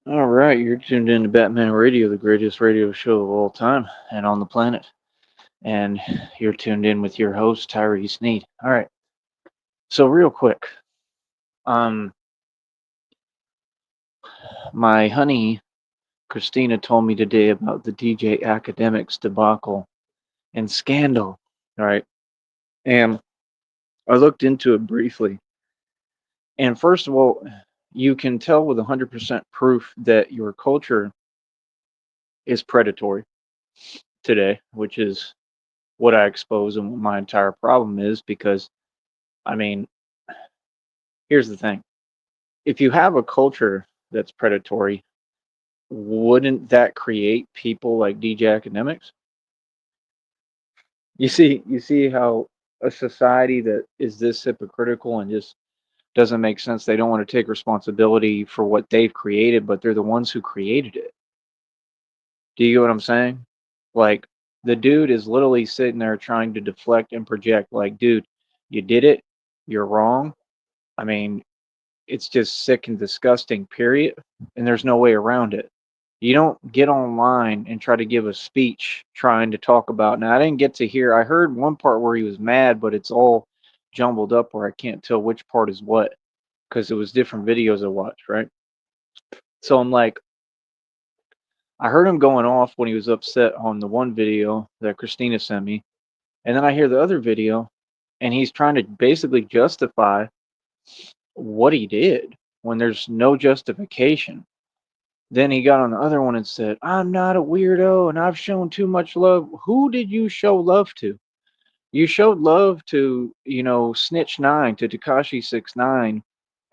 All right, you're tuned in to Batman Radio, the greatest radio show of all time and on the planet. And you're tuned in with your host, Tyree Sneed. All right, so real quick, um, my honey Christina told me today about the DJ Academics debacle and scandal. All right, and I looked into it briefly. And first of all, you can tell with 100% proof that your culture is predatory today, which is what I expose and what my entire problem is because I mean, here's the thing. If you have a culture that's predatory, wouldn't that create people like DJ Academics? You see how a society that is this hypocritical and just doesn't make sense. They don't want to take responsibility for what they've created, but they're the ones who created it. Do you get what I'm saying? Like the dude is literally sitting there trying to deflect and project like, dude, you did it. You're wrong. I mean, it's just sick and disgusting, period. And there's no way around it. You don't get online and try to give a speech trying to talk about. Now, I didn't get to hear, I heard one part where he was mad, but it's all jumbled up where I can't tell which part is what because it was different videos I watched, right? So I'm like, I heard him going off when he was upset on the one video that Christina sent me. And then I hear the other video and he's trying to basically justify what he did when there's no justification. Then he got on the other one and said, I'm not a weirdo and I've shown too much love. Who did you show love to? You showed love to, Snitch Nine, to Takashi 6ix9ine.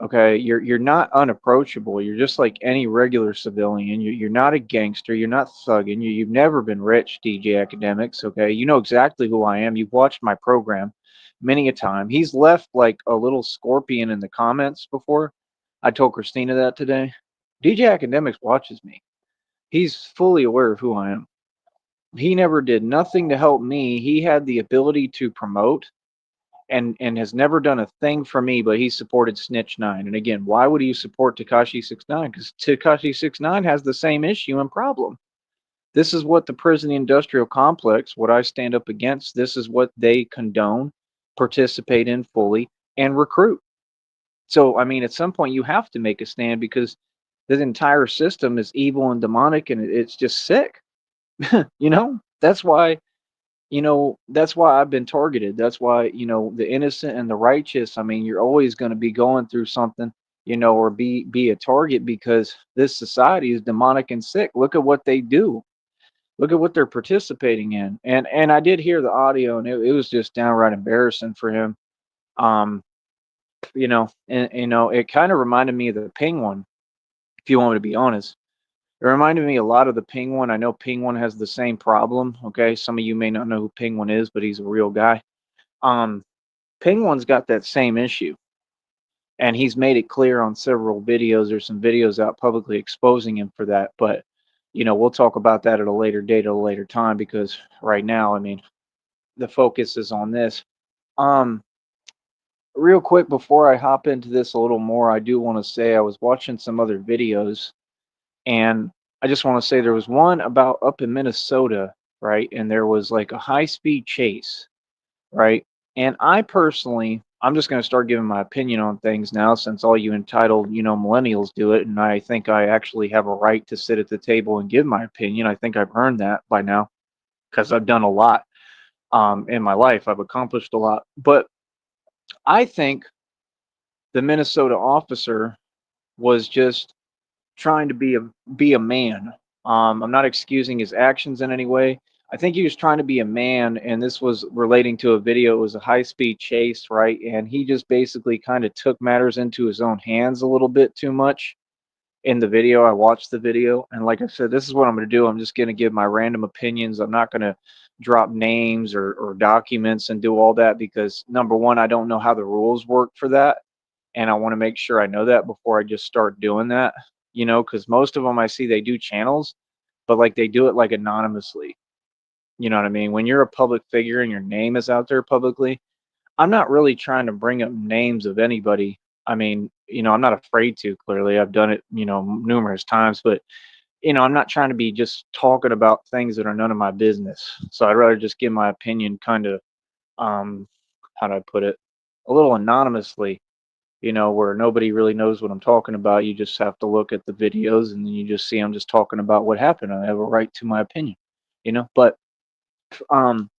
Okay, you're not unapproachable. You're just like any regular civilian. You're not a gangster. You're not thugging. You've never been rich, DJ Academics. Okay, you know exactly who I am. You've watched my program many a time. He's left like a little scorpion in the comments before. I told Christina that today. DJ Academics watches me. He's fully aware of who I am. He never did nothing to help me. He had the ability to promote and has never done a thing for me, but he supported Snitch Nine. And again, why would you support Takashi 6ix9ine? Because Takashi 6ix9ine has the same issue and problem. This is what the prison industrial complex, what I stand up against, this is what they condone, participate in fully, and recruit. So, I mean, at some point, you have to make a stand because the entire system is evil and demonic and it's just sick. That's why that's why I've been targeted. That's why, the innocent and the righteous, I mean, you're always going to be going through something, or be a target because this society is demonic and sick. Look at what they do. Look at what they're participating in. And I did hear the audio and it was just downright embarrassing for him. Um, and it kind of reminded me of the Ping one, if you want me to be honest. It reminded me a lot of the Penguin. I know Penguin has the same problem. Okay, some of you may not know who Penguin is, but he's a real guy. Um, Penguin's got that same issue, and he's made it clear on several videos. There's some videos out publicly exposing him for that, but we'll talk about that at a later date, at a later time, because right now, I mean, the focus is on this. Um, Real quick before I hop into this a little more, I do want to say I was watching some other videos and I just want to say there was one about up in Minnesota, right? And there was like a high speed chase, right? And I personally, I'm just going to start giving my opinion on things now since all you entitled, millennials do it. And I think I actually have a right to sit at the table and give my opinion. I think I've earned that by now because I've done a lot in my life. I've accomplished a lot. But I think the Minnesota officer was just trying to be a man. I'm not excusing his actions in any way. I think he was trying to be a man, and this was relating to a video. It was a high speed chase, right? And he just basically kind of took matters into his own hands a little bit too much in the video. I watched the video, and like I said, this is what I'm going to do. I'm just going to give my random opinions. I'm not going to drop names or documents and do all that because number one, I don't know how the rules work for that and I want to make sure I know that before I just start doing that, because most of them I see they do channels, but like they do it like anonymously. You know what I mean? When you're a public figure and your name is out there publicly, I'm not really trying to bring up names of anybody. I mean, I'm not afraid to. Clearly, I've done it, numerous times, but I'm not trying to be just talking about things that are none of my business. So I'd rather just give my opinion kind of, um, how do I put it, a little anonymously, where nobody really knows what I'm talking about. You just have to look at the videos and then you just see I'm just talking about what happened. I have a right to my opinion. But um,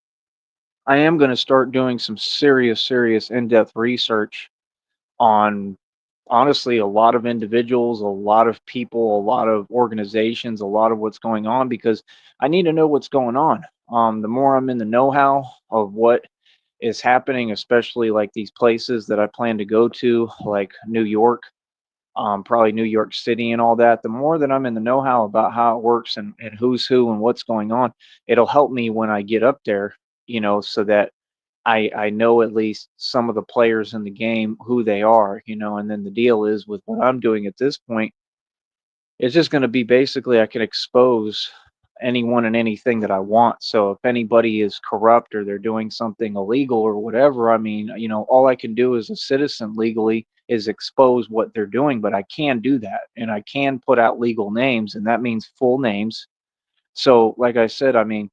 I am going to start doing some serious in-depth research on honestly a lot of individuals, a lot of people, a lot of organizations, a lot of what's going on because I need to know what's going on. The more I'm in the know-how of what is happening, especially like these places that I plan to go to, like New York, probably New York City and all that, the more that I'm in the know-how about how it works and who's who and what's going on, it'll help me when I get up there, so that I know at least some of the players in the game who they are. And then the deal is with what I'm doing at this point, it's just going to be basically I can expose anyone and anything that I want. So if anybody is corrupt or they're doing something illegal or whatever, I mean, all I can do as a citizen legally is expose what they're doing, but I can do that and I can put out legal names, and that means full names. So like I said, I mean,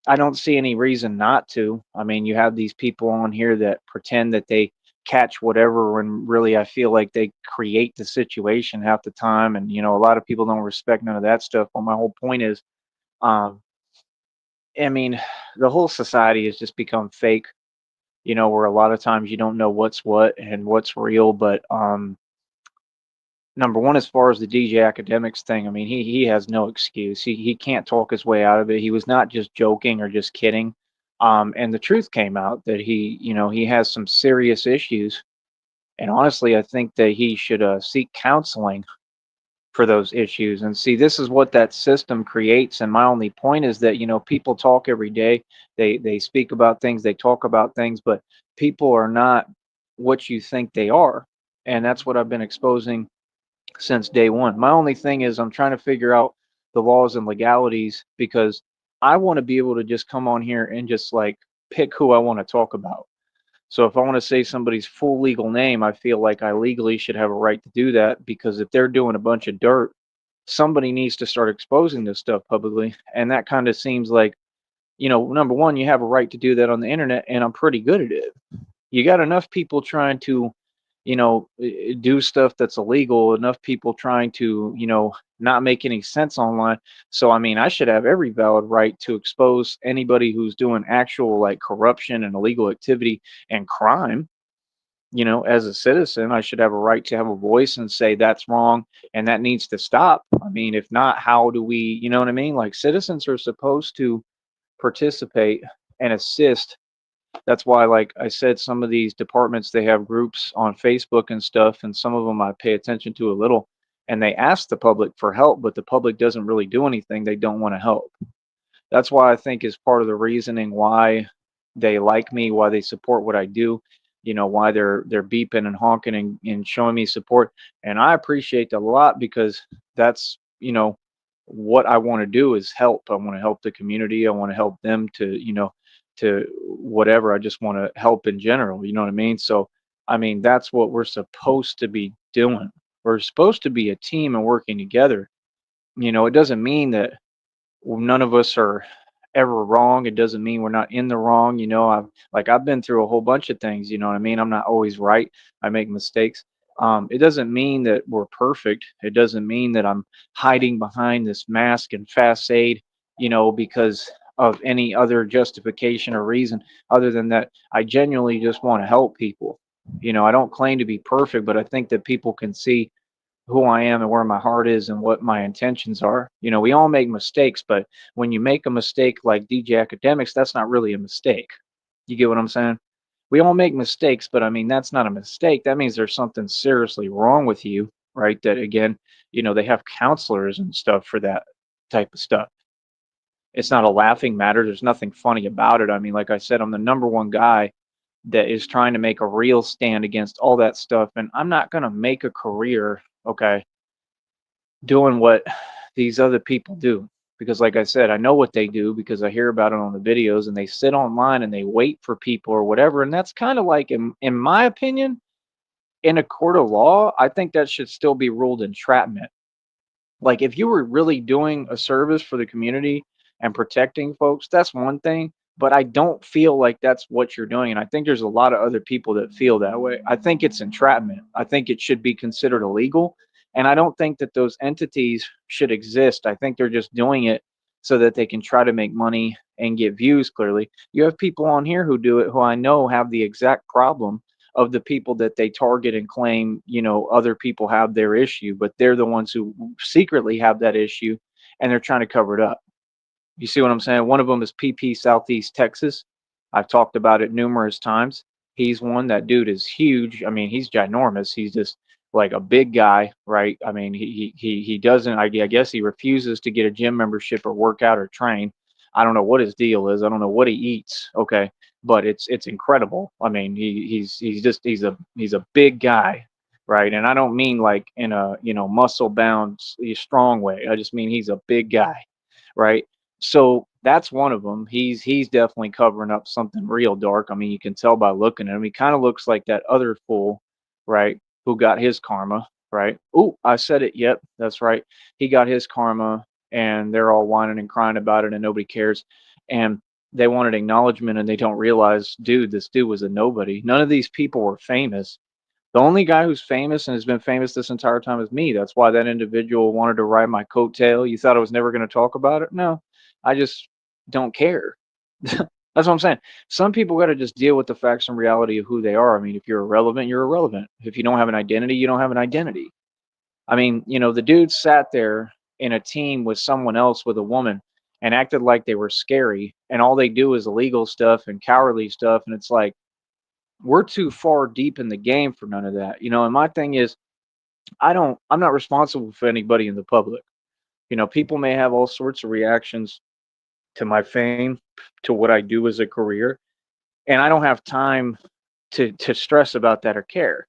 I don't see any reason not to. I mean, you have these people on here that pretend that they catch whatever when really I feel like they create the situation half the time. And, a lot of people don't respect none of that stuff. Well, my whole point is, um, I mean, the whole society has just become fake, where a lot of times you don't know what's what and what's real. But number one, as far as the DJ Academics thing, I mean, he has no excuse. He can't talk his way out of it. He was not just joking or just kidding. And the truth came out that he has some serious issues. And honestly, I think that he should seek counseling for those issues. And see, this is what that system creates. And my only point is that people talk every day. They speak about things. They talk about things, but people are not what you think they are. And that's what I've been exposing since day one. My only thing is I'm trying to figure out the laws and legalities because I want to be able to just come on here and just like pick who I want to talk about. So if I want to say somebody's full legal name, I feel like I legally should have a right to do that because if they're doing a bunch of dirt, somebody needs to start exposing this stuff publicly. And that kind of seems like, number one, you have a right to do that on the internet, and I'm pretty good at it. You got enough people trying to do stuff that's illegal, enough people trying to not make any sense online. So I mean, I should have every valid right to expose anybody who's doing actual like corruption and illegal activity and crime. As a citizen, I should have a right to have a voice and say that's wrong and that needs to stop. I mean, if not, how do we, you know what I mean? Like, citizens are supposed to participate and assist. That's why, like I said, some of these departments, they have groups on Facebook and stuff, and some of them I pay attention to a little, and they ask the public for help, but the public doesn't really do anything. They don't want to help. That's why I think is part of the reasoning why they like me, why they support what I do, why they're beeping and honking and showing me support. And I appreciate that a lot because that's, what I want to do is help. I want to help the community. I want to help them to whatever. I just want to help in general. You know what I mean? So, I mean, that's what we're supposed to be doing. We're supposed to be a team and working together. It doesn't mean that none of us are ever wrong. It doesn't mean we're not in the wrong. I've been through a whole bunch of things. You know what I mean? I'm not always right. I make mistakes. It doesn't mean that we're perfect. It doesn't mean that I'm hiding behind this mask and fast aid, because of any other justification or reason other than that I genuinely just want to help people. I don't claim to be perfect, but I think that people can see who I am and where my heart is and what my intentions are. We all make mistakes, but when you make a mistake like DJ Academics, that's not really a mistake. You get what I'm saying? We all make mistakes, but I mean, that's not a mistake. That means there's something seriously wrong with you, right? That again, they have counselors and stuff for that type of stuff. It's not a laughing matter. There's nothing funny about it. I mean, like I said, I'm the number one guy that is trying to make a real stand against all that stuff. And I'm not going to make a career, okay, doing what these other people do. Because, like I said, I know what they do because I hear about it on the videos and they sit online and they wait for people or whatever. And that's kind of like, in my opinion, in a court of law, I think that should still be ruled entrapment. Like, if you were really doing a service for the community and protecting folks, that's one thing, but I don't feel like that's what you're doing, and I think there's a lot of other people that feel that way. I think it's entrapment. I think it should be considered illegal, and I don't think that those entities should exist. I think they're just doing it so that they can try to make money and get views clearly. You have people on here who do it who I know have the exact problem of the people that they target and claim, other people have their issue, but they're the ones who secretly have that issue and they're trying to cover it up. You see what I'm saying? One of them is PP Southeast Texas. I've talked about it numerous times. He's one. That dude is huge. I mean, he's ginormous. He's just like a big guy, right? I mean, he doesn't. I guess he refuses to get a gym membership or work out or train. I don't know what his deal is. I don't know what he eats. Okay, but it's incredible. I mean, he's a big guy, right? And I don't mean like in a muscle bound strong way. I just mean he's a big guy, right? So that's one of them. He's definitely covering up something real dark. I mean, you can tell by looking at him. He kind of looks like that other fool, right? Who got his karma, right? Ooh, I said it. Yep, that's right. He got his karma, and they're all whining and crying about it, and nobody cares. And they wanted acknowledgement, and they don't realize, dude, this dude was a nobody. None of these people were famous. The only guy who's famous and has been famous this entire time is me. That's why that individual wanted to ride my coattail. You thought I was never going to talk about it? No, I just don't care. That's what I'm saying. Some people got to just deal with the facts and reality of who they are. I mean, if you're irrelevant, you're irrelevant. If you don't have an identity, you don't have an identity. I mean, the dude sat there in a team with someone else with a woman and acted like they were scary, and all they do is illegal stuff and cowardly stuff. And it's like, we're too far deep in the game for none of that. And my thing is, I'm not responsible for anybody in the public. People may have all sorts of reactions to my fame, to what I do as a career, and I don't have time to stress about that or care.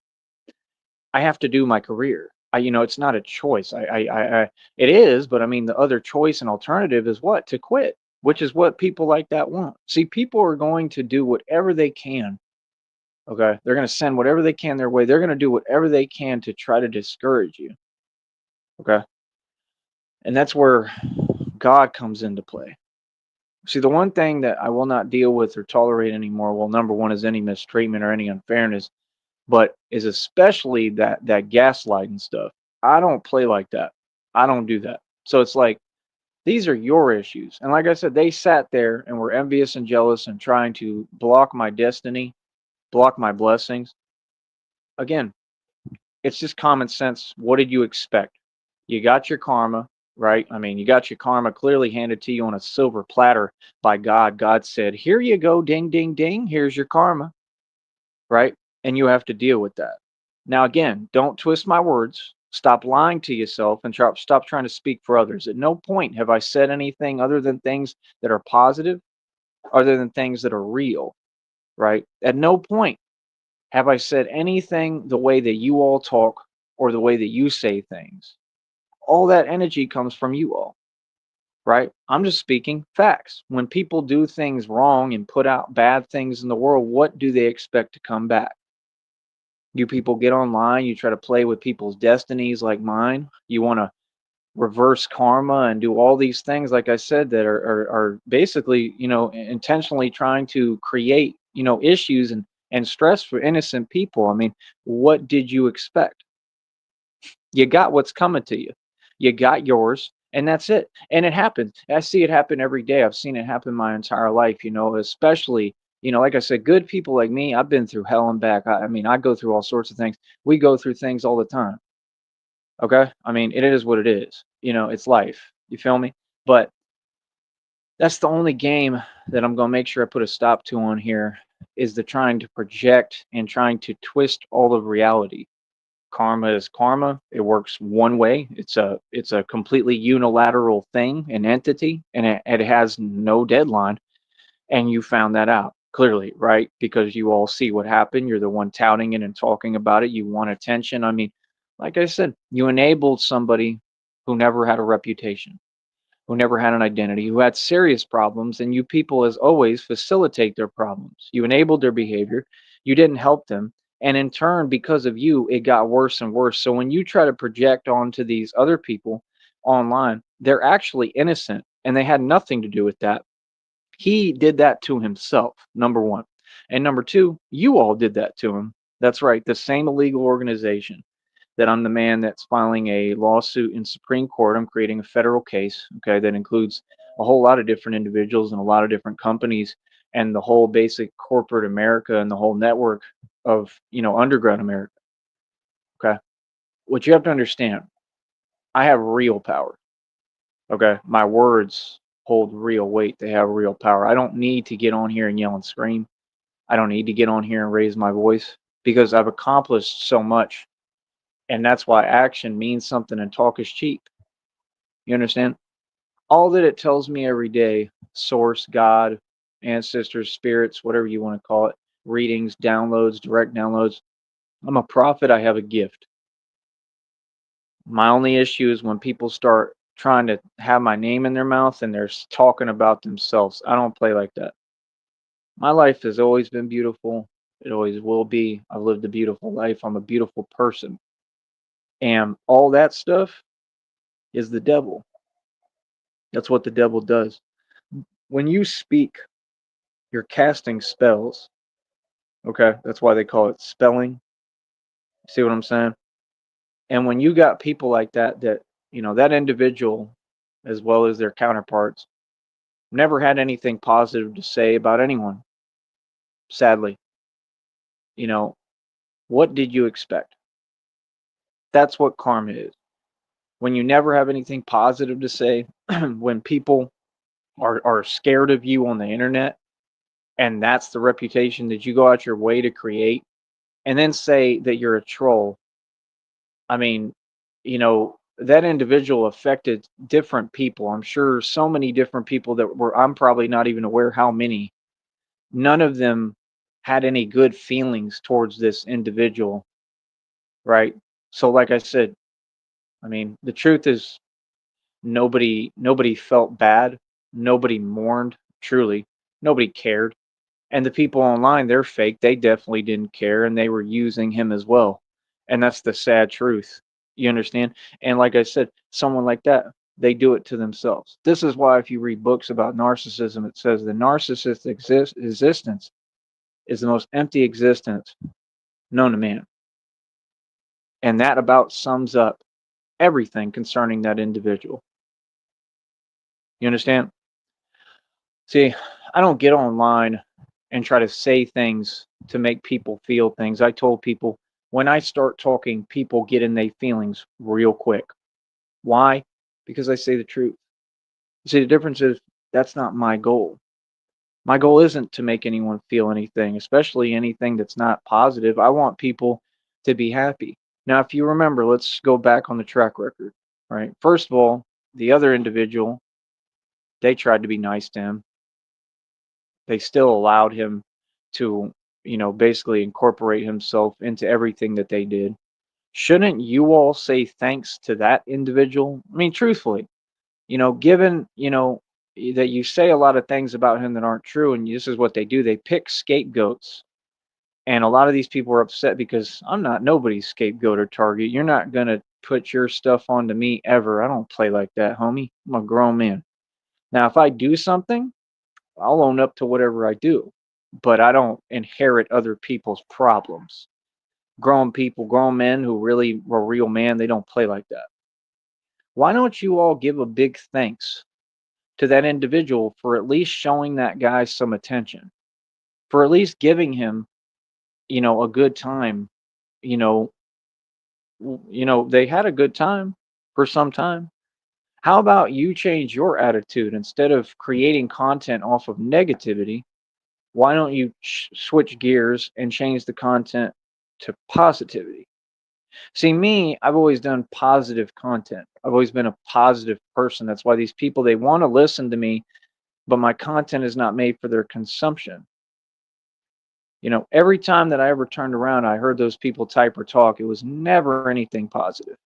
I have to do my career. It's not a choice. It is, but I mean, the other choice and alternative is what? To quit, which is what people like that want. See, people are going to do whatever they can. Okay, they're going to send whatever they can their way. They're going to do whatever they can to try to discourage you. Okay, and that's where God comes into play. See, the one thing that I will not deal with or tolerate anymore, well, number one is any mistreatment or any unfairness, but is especially that gaslighting stuff. I don't play like that. I don't do that. So it's like, these are your issues. And like I said, they sat there and were envious and jealous and trying to block my destiny, block my blessings. Again, it's just common sense. What did you expect? You got your karma, right? I mean, you got your karma clearly handed to you on a silver platter by God. God said, "Here you go, ding, ding, ding. Here's your karma," right? And you have to deal with that. Now, again, don't twist my words. Stop lying to yourself and stop trying to speak for others. At no point have I said anything other than things that are positive, other than things that are real, right? At no point have I said anything the way that you all talk or the way that you say things. All that energy comes from you all, right? I'm just speaking facts. When people do things wrong and put out bad things in the world, what do they expect to come back? You people get online, you try to play with people's destinies like mine. You want to reverse karma and do all these things, like I said, that are basically, intentionally trying to create, issues and stress for innocent people. I mean, what did you expect? You got what's coming to you. You got yours, and that's it. And it happens. I see it happen every day. I've seen it happen my entire life, especially, like I said, good people like me, I've been through hell and back. I mean, I go through all sorts of things. We go through things all the time. Okay. I mean, it is what it is. It's life. You feel me? But that's the only game that I'm going to make sure I put a stop to on here is the trying to project and trying to twist all of reality. Karma is karma. It works one way. It's a completely unilateral thing, an entity, and it has no deadline. And you found that out clearly, right? Because you all see what happened. You're the one touting it and talking about it. You want attention. I mean, like I said, you enabled somebody who never had a reputation, who never had an identity, who had serious problems, and you people, as always, facilitate their problems. You enabled their behavior. You didn't help them, And in turn, because of you, it got worse and worse. So when you try to project onto these other people online, they're actually innocent and they had nothing to do with that. He did that to himself, number one. And number two, you all did that to him. That's right, the same illegal organization that I'm the man that's filing a lawsuit in Supreme Court. I'm creating a federal case, okay, that includes a whole lot of different individuals and a lot of different companies and the whole basic corporate America and the whole network of, underground America, okay? What you have to understand, I have real power, okay? My words hold real weight. They have real power. I don't need to get on here and yell and scream. I don't need to get on here and raise my voice because I've accomplished so much. And that's why action means something and talk is cheap. You understand? All that it tells me every day, source, God, ancestors, spirits, whatever you want to call it, readings, downloads, direct downloads. I'm a prophet, I have a gift. My only issue is when people start trying to have my name in their mouth and they're talking about themselves. I don't play like that. My life has always been beautiful. It always will be. I've lived a beautiful life. I'm a beautiful person. And all that stuff is the devil. That's what the devil does. When you speak, you're casting spells. Okay. That's why they call it spelling. See what I'm saying? And when you got people like that, that individual, as well as their counterparts, never had anything positive to say about anyone, sadly. You know, what did you expect? That's what karma is. When you never have anything positive to say, when people are scared of you on the internet, and that's the reputation that you go out your way to create, and then say that you're a troll. I mean, that individual affected different people. I'm sure so many different people that were, I'm probably not even aware how many. None of them had any good feelings towards this individual, right? So, like I said, I mean, the truth is nobody felt bad, nobody mourned, truly, nobody cared. And the people online, they're fake. They definitely didn't care and they were using him as well. And that's the sad truth. You understand? And like I said, someone like that, they do it to themselves. This is why if you read books about narcissism, it says the narcissist existence is the most empty existence known to man. And that about sums up everything concerning that individual. You understand? See, I don't get online and try to say things to make people feel things. I told people when I start talking, people get in their feelings real quick. Why? Because I say the truth. See, the difference is that's not my goal. My goal isn't to make anyone feel anything, especially anything that's not positive. I want people to be happy. Now, if you remember, let's go back on the track record, right? First of all, the other individual, they tried to be nice to him. They still allowed him to, basically incorporate himself into everything that they did. Shouldn't you all say thanks to that individual? I mean, truthfully, given, that you say a lot of things about him that aren't true, and this is what they do, they pick scapegoats. And a lot of these people are upset because I'm not nobody's scapegoat or target. You're not going to put your stuff onto me ever. I don't play like that, homie. I'm a grown man. Now, if I do something, I'll own up to whatever I do, but I don't inherit other people's problems. Grown people, grown men who really were real man, they don't play like that. Why don't you all give a big thanks to that individual for at least showing that guy some attention, for at least giving him, a good time? You know, they had a good time for some time. How about you change your attitude instead of creating content off of negativity? Why don't you switch gears and change the content to positivity? See, me, I've always done positive content. I've always been a positive person. That's why these people, they want to listen to me, but my content is not made for their consumption. Every time that I ever turned around, I heard those people type or talk, it was never anything positive.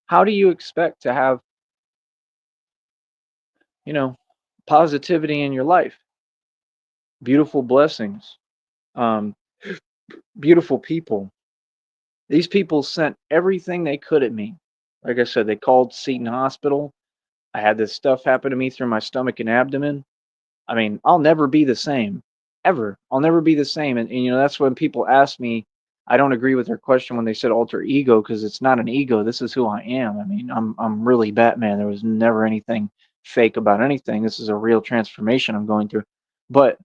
How do you expect to have, you know, positivity in your life? Beautiful blessings, um, beautiful people. These people sent everything they could at me. Like I said, they called Seton Hospital. I had this stuff happen to me through my stomach and abdomen. I mean, I'll never be the same, ever. I'll never be the same. And that's when people ask me, I don't agree with their question when they said alter ego because it's not an ego. This is who I am. I mean, I'm really Batman. There was never anything fake about anything. This is a real transformation I'm going through. But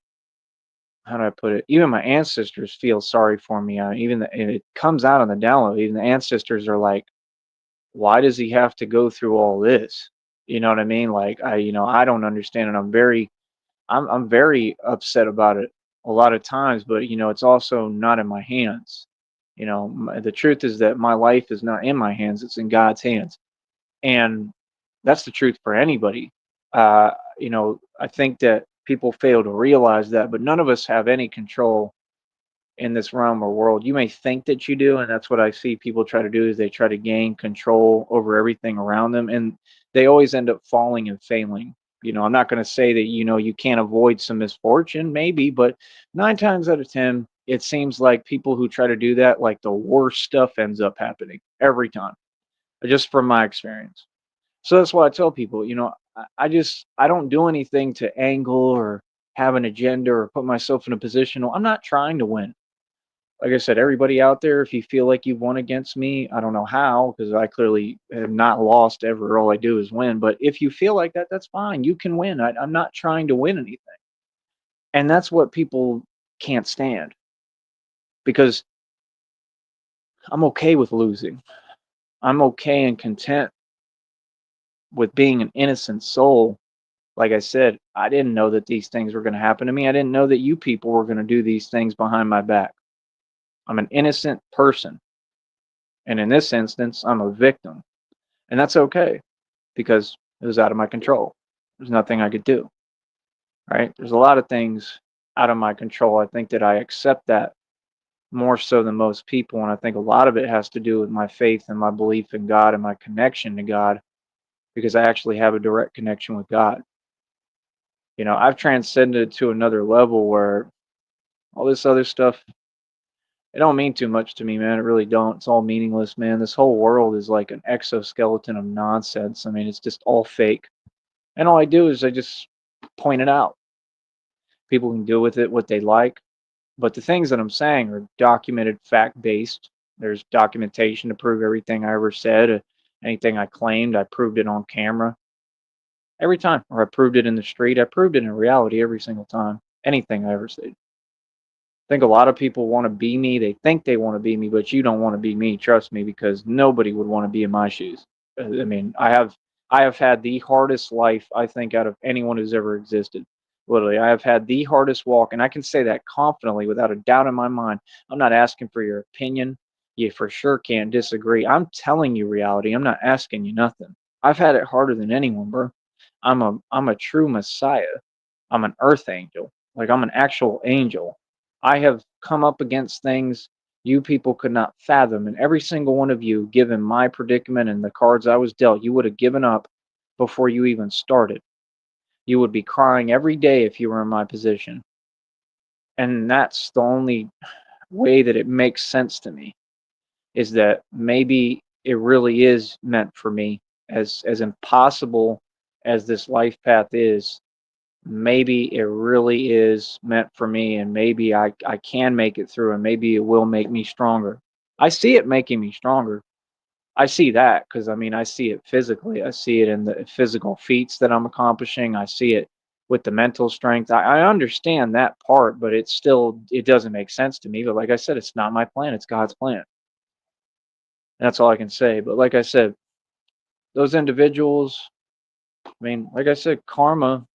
how do I put it? Even my ancestors feel sorry for me. And it comes out on the download. Even the ancestors are like, why does he have to go through all this? You know what I mean? Like I don't understand, and I'm very upset about it a lot of times, but it's also not in my hands. The truth is that my life is not in my hands; it's in God's hands, and that's the truth for anybody. I think that people fail to realize that, but none of us have any control in this realm or world. You may think that you do, and that's what I see people try to do is they try to gain control over everything around them, and they always end up falling and failing. I'm not going to say that you can't avoid some misfortune, maybe, but 9 times out of 10, it seems like people who try to do that, like the worst stuff ends up happening every time, just from my experience. So that's why I tell people, I don't do anything to angle or have an agenda or put myself in a position. I'm not trying to win. Like I said, everybody out there, if you feel like you've won against me, I don't know how, because I clearly have not lost ever. All I do is win. But if you feel like that, that's fine. You can win. I'm not trying to win anything. And that's what people can't stand because I'm okay with losing. I'm okay and content with being an innocent soul. Like I said, I didn't know that these things were going to happen to me. I didn't know that you people were going to do these things behind my back. I'm an innocent person. And in this instance, I'm a victim. And that's okay because it was out of my control. There's nothing I could do, right? There's a lot of things out of my control. I think that I accept that more so than most people. And I think a lot of it has to do with my faith and my belief in God and my connection to God because I actually have a direct connection with God. I've transcended to another level where all this other stuff, it don't mean too much to me, man. It really don't. It's all meaningless, man. This whole world is like an exoskeleton of nonsense. I mean, it's just all fake. And all I do is I just point it out. People can do with it what they like. But the things that I'm saying are documented, fact based. There's documentation to prove everything I ever said. Anything I claimed, I proved it on camera every time, or I proved it in the street. I proved it in reality every single time. Anything I ever said. Think a lot of people want to be me. They think they want to be me, but you don't want to be me. Trust me, because nobody would want to be in my shoes. I mean, I have had the hardest life I think out of anyone who's ever existed. Literally, I have had the hardest walk, and I can say that confidently, without a doubt in my mind. I'm not asking for your opinion. You for sure can't disagree. I'm telling you reality. I'm not asking you nothing. I've had it harder than anyone, bro. I'm a true messiah. I'm an earth angel. Like I'm an actual angel. I have come up against things you people could not fathom, and every single one of you, given my predicament and the cards I was dealt, you would have given up before you even started. You would be crying every day if you were in my position. And that's the only way that it makes sense to me is that maybe it really is meant for me, as impossible as this life path is. Maybe it really is meant for me, and maybe I can make it through, and maybe it will make me stronger. I see it making me stronger. I see that because I mean I see it physically. I see it in the physical feats that I'm accomplishing. I see it with the mental strength. I understand that part, but it doesn't make sense to me. But like I said, it's not my plan, it's God's plan. That's all I can say. But like I said, those individuals, I mean, like I said, karma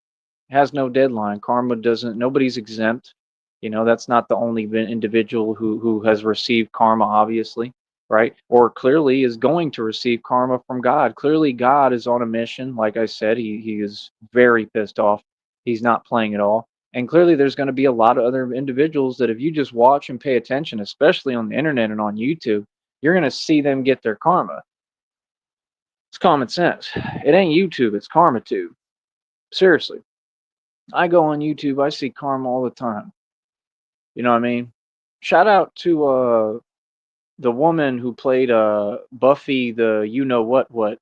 has no deadline. Karma doesn't. Nobody's exempt. That's not the only individual who has received karma, obviously, right? Or clearly is going to receive karma from God. Clearly, God is on a mission. Like I said, he is very pissed off. He's not playing at all. And clearly, there's going to be a lot of other individuals that if you just watch and pay attention, especially on the internet and on YouTube, you're going to see them get their karma. It's common sense. It ain't YouTube, it's karma tube. Seriously. I go on YouTube, I see karma all the time. You know what I mean? Shout out to the woman who played Buffy, the you know what.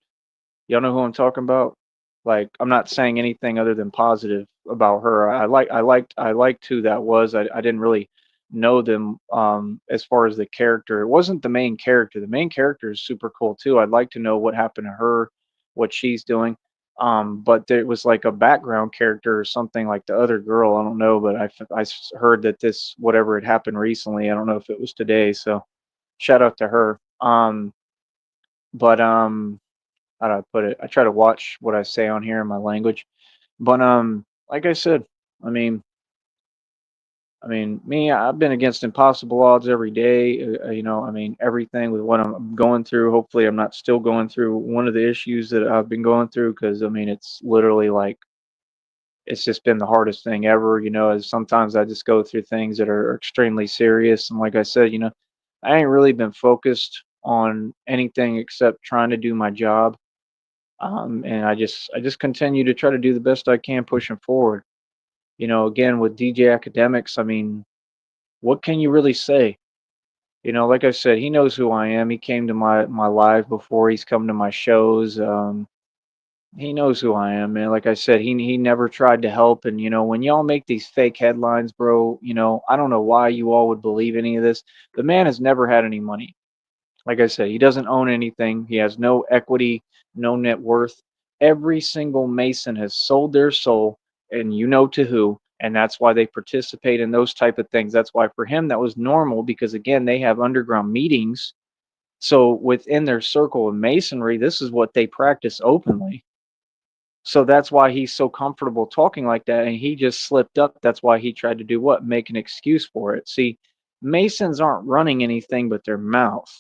Y'all know who I'm talking about? Like, I'm not saying anything other than positive about her. I liked who that was. I didn't really know them as far as the character. It wasn't the main character. The main character is super cool too. I'd like to know what happened to her, what she's doing. But there was like a background character or something like the other girl. I don't know, but heard that this whatever had happened recently. I don't know if it was today. So shout out to her. But how do I put it? I try to watch what I say on here in my language. But like I said, I mean, me, I've been against impossible odds every day. I mean, everything with what I'm going through. Hopefully, I'm not still going through one of the issues that I've been going through because I mean, it's literally like it's just been the hardest thing ever. As sometimes I just go through things that are extremely serious, and like I said, I ain't really been focused on anything except trying to do my job. And I just continue to try to do the best I can pushing forward. Again with DJ Academics, I mean, what can you really say? Like I said, he knows who I am. He came to my live before. He's come to my shows. He knows who I am, man. Like I said, he never tried to help. And when y'all make these fake headlines, bro, I don't know why you all would believe any of this. The man has never had any money. Like I said, he doesn't own anything. He has no equity, no net worth. Every single Mason has sold their soul, and you know to who, and that's why they participate in those type of things. That's why for him that was normal because again, they have underground meetings. So within their circle of masonry, this is what they practice openly. So that's why he's so comfortable talking like that. And he just slipped up. That's why he tried to do what? Make an excuse for it. See, Masons aren't running anything but their mouth.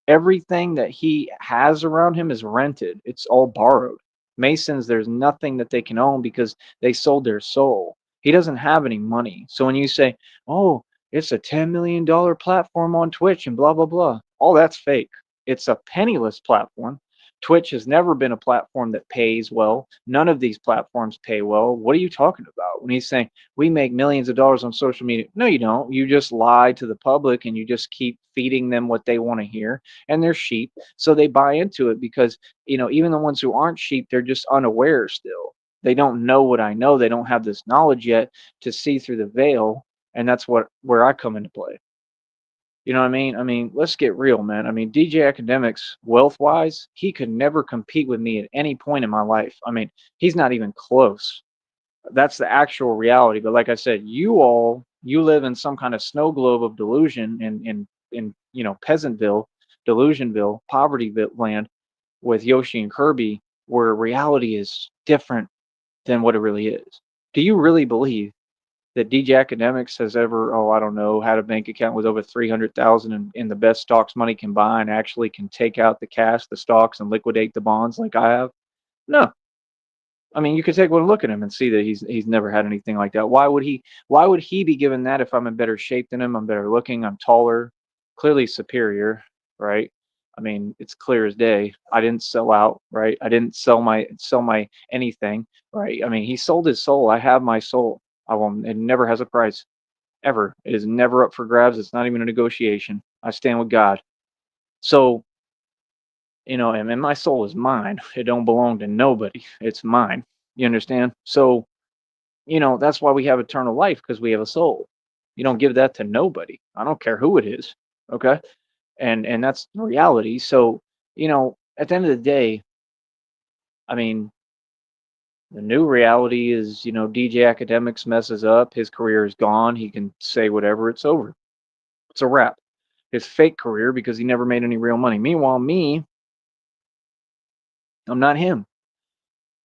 Everything that he has around him is rented, it's all borrowed. Masons, there's nothing that they can own because they sold their soul. He doesn't have any money. So when you say, oh, it's a $10 million platform on Twitch and blah, blah, blah, all that's fake. It's a penniless platform. Twitch has never been a platform that pays well. None of these platforms pay well. What are you talking about? When he's saying we make millions of dollars on social media, no, you don't. You just lie to the public and you just keep feeding them what they want to hear. And they're sheep, so they buy into it because even the ones who aren't sheep, they're just unaware still. They don't know what I know. They don't have this knowledge yet to see through the veil, and that's where I come into play. You know what I mean? I mean, let's get real, man. I mean, DJ Academics, wealth wise, he could never compete with me at any point in my life. I mean, he's not even close. That's the actual reality. But like I said, you live in some kind of snow globe of delusion in Peasantville, Delusionville, poverty land with Yoshi and Kirby, where reality is different than what it really is. Do you really believe that DJ Academics has ever, oh, I don't know, had a bank account with over 300,000 in the best stocks money can buy and actually can take out the cash, the stocks, and liquidate the bonds like I have? No. I mean, you could take one look at him and see that he's never had anything like that. Why would he be given that if I'm in better shape than him? I'm better looking, I'm taller, clearly superior, right? I mean, it's clear as day. I didn't sell out, right? I didn't sell my anything, right? I mean, he sold his soul. I have my soul. I will It never has a price. Ever. It is never up for grabs. It's not even a negotiation. I stand with God. So, and my soul is mine. It don't belong to nobody. It's mine. You understand? So, that's why we have eternal life because we have a soul. You don't give that to nobody. I don't care who it is. Okay? And that's reality. So, at the end of the day, I mean, the new reality is, DJ Academics messes up, his career is gone, he can say whatever, it's over. It's a wrap. His fake career because he never made any real money. Meanwhile, me, I'm not him.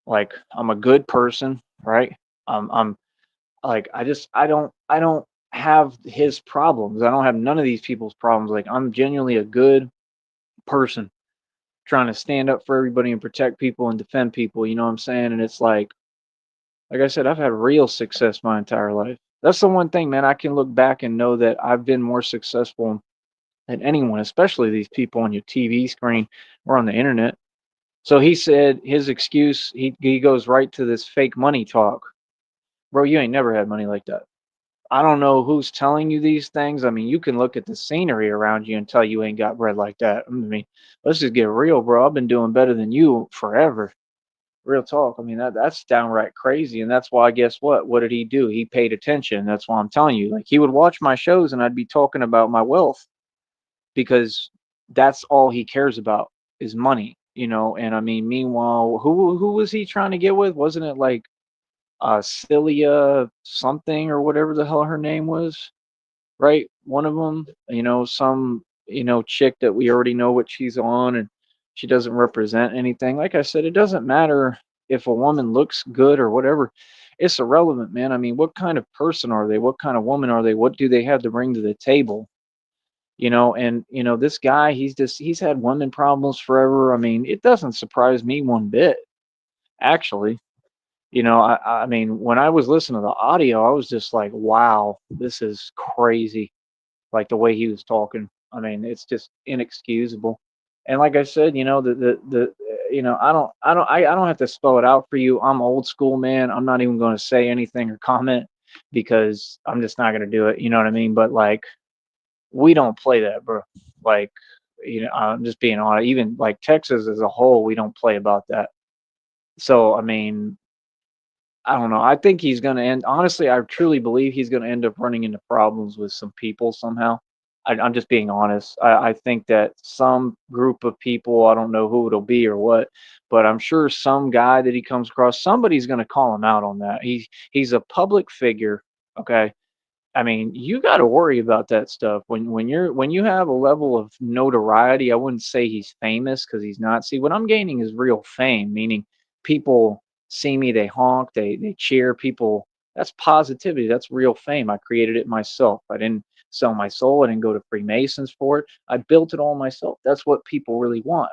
Like I'm a good person, right? I'm like I don't have his problems. I don't have none of these people's problems. Like I'm genuinely a good person trying to stand up for everybody and protect people and defend people, you know what I'm saying? And it's like I said, I've had real success my entire life. That's the one thing, man, I can look back and know that I've been more successful than anyone, especially these people on your TV screen or on the internet. So he said his excuse, he goes right to this fake money talk. Bro, you ain't never had money like that. I don't know who's telling you these things. I mean, you can look at the scenery around you and tell you ain't got bread like that. I mean, let's just get real, bro. I've been doing better than you forever. Real talk. I mean, that's downright crazy. And that's why, guess what? What did he do? He paid attention. That's why I'm telling you. Like, he would watch my shows and I'd be talking about my wealth because that's all he cares about is money, you know. And I mean, meanwhile, who was he trying to get with? Wasn't it like Celia something or whatever the hell her name was? Right? One of them, you know, some, you know, chick that we already know what she's on and she doesn't represent anything. Like I said, it doesn't matter if a woman looks good or whatever. It's irrelevant, man. I mean, what kind of person are they? What kind of woman are they? What do they have to bring to the table? You know, and you know, this guy, he's had women problems forever. I mean, it doesn't surprise me one bit, actually. You know, I mean, when I was listening to the audio, I was just like, wow, this is crazy, like the way he was talking. I mean, it's just inexcusable. And like I said, you know, you know, I don't have to spell it out for you. I'm old school, man. I'm not even going to say anything or comment because I'm just not going to do it. You know what I mean? But like, we don't play that, bro. Like, you know, I'm just being honest. Even like Texas as a whole, we don't play about that. So, I mean, I don't know. I think he's going to end. Honestly, I truly believe he's going to end up running into problems with some people somehow. I'm just being honest. I think that some group of people, I don't know who it'll be or what, but I'm sure some guy that he comes across, somebody's going to call him out on that. He's a public figure, okay? I mean, you got to worry about that stuff when you have a level of notoriety. I wouldn't say he's famous because he's not. See, what I'm gaining is real fame, meaning people see me, they honk, they cheer. People, that's positivity. That's real fame. I created it myself. I didn't sell my soul. I didn't go to Freemasons for it. I built it all myself. That's what people really want.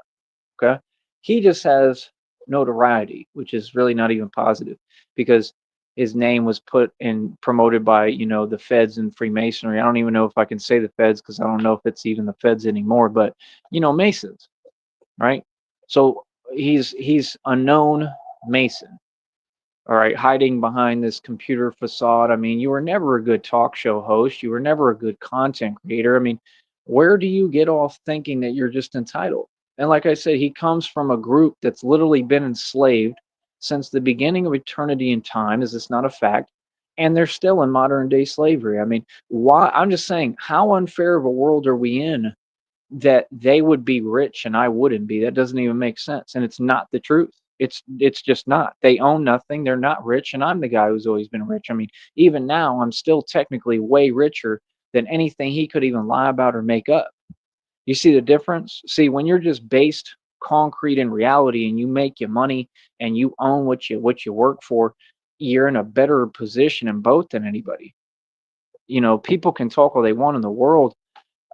Okay. He just has notoriety, which is really not even positive because his name was put and promoted by, you know, the feds and Freemasonry. I don't even know if I can say the feds because I don't know if it's even the feds anymore, but, you know, Masons, right? So he's a known Mason, all right, hiding behind this computer facade. I mean, you were never a good talk show host. You were never a good content creator. I mean, where do you get off thinking that you're just entitled? And like I said, he comes from a group that's literally been enslaved since the beginning of eternity and time. Is this not a fact? And they're still in modern day slavery. I mean, why? I'm just saying, how unfair of a world are we in that they would be rich and I wouldn't be? That doesn't even make sense. And it's not the truth. It's just not. They own nothing. They're not rich, and I'm the guy who's always been rich. I mean, even now, I'm still technically way richer than anything he could even lie about or make up. You see the difference? See, when you're just based concrete in reality and you make your money and you own what you work for, you're in a better position in both than anybody. You know, people can talk all they want in the world.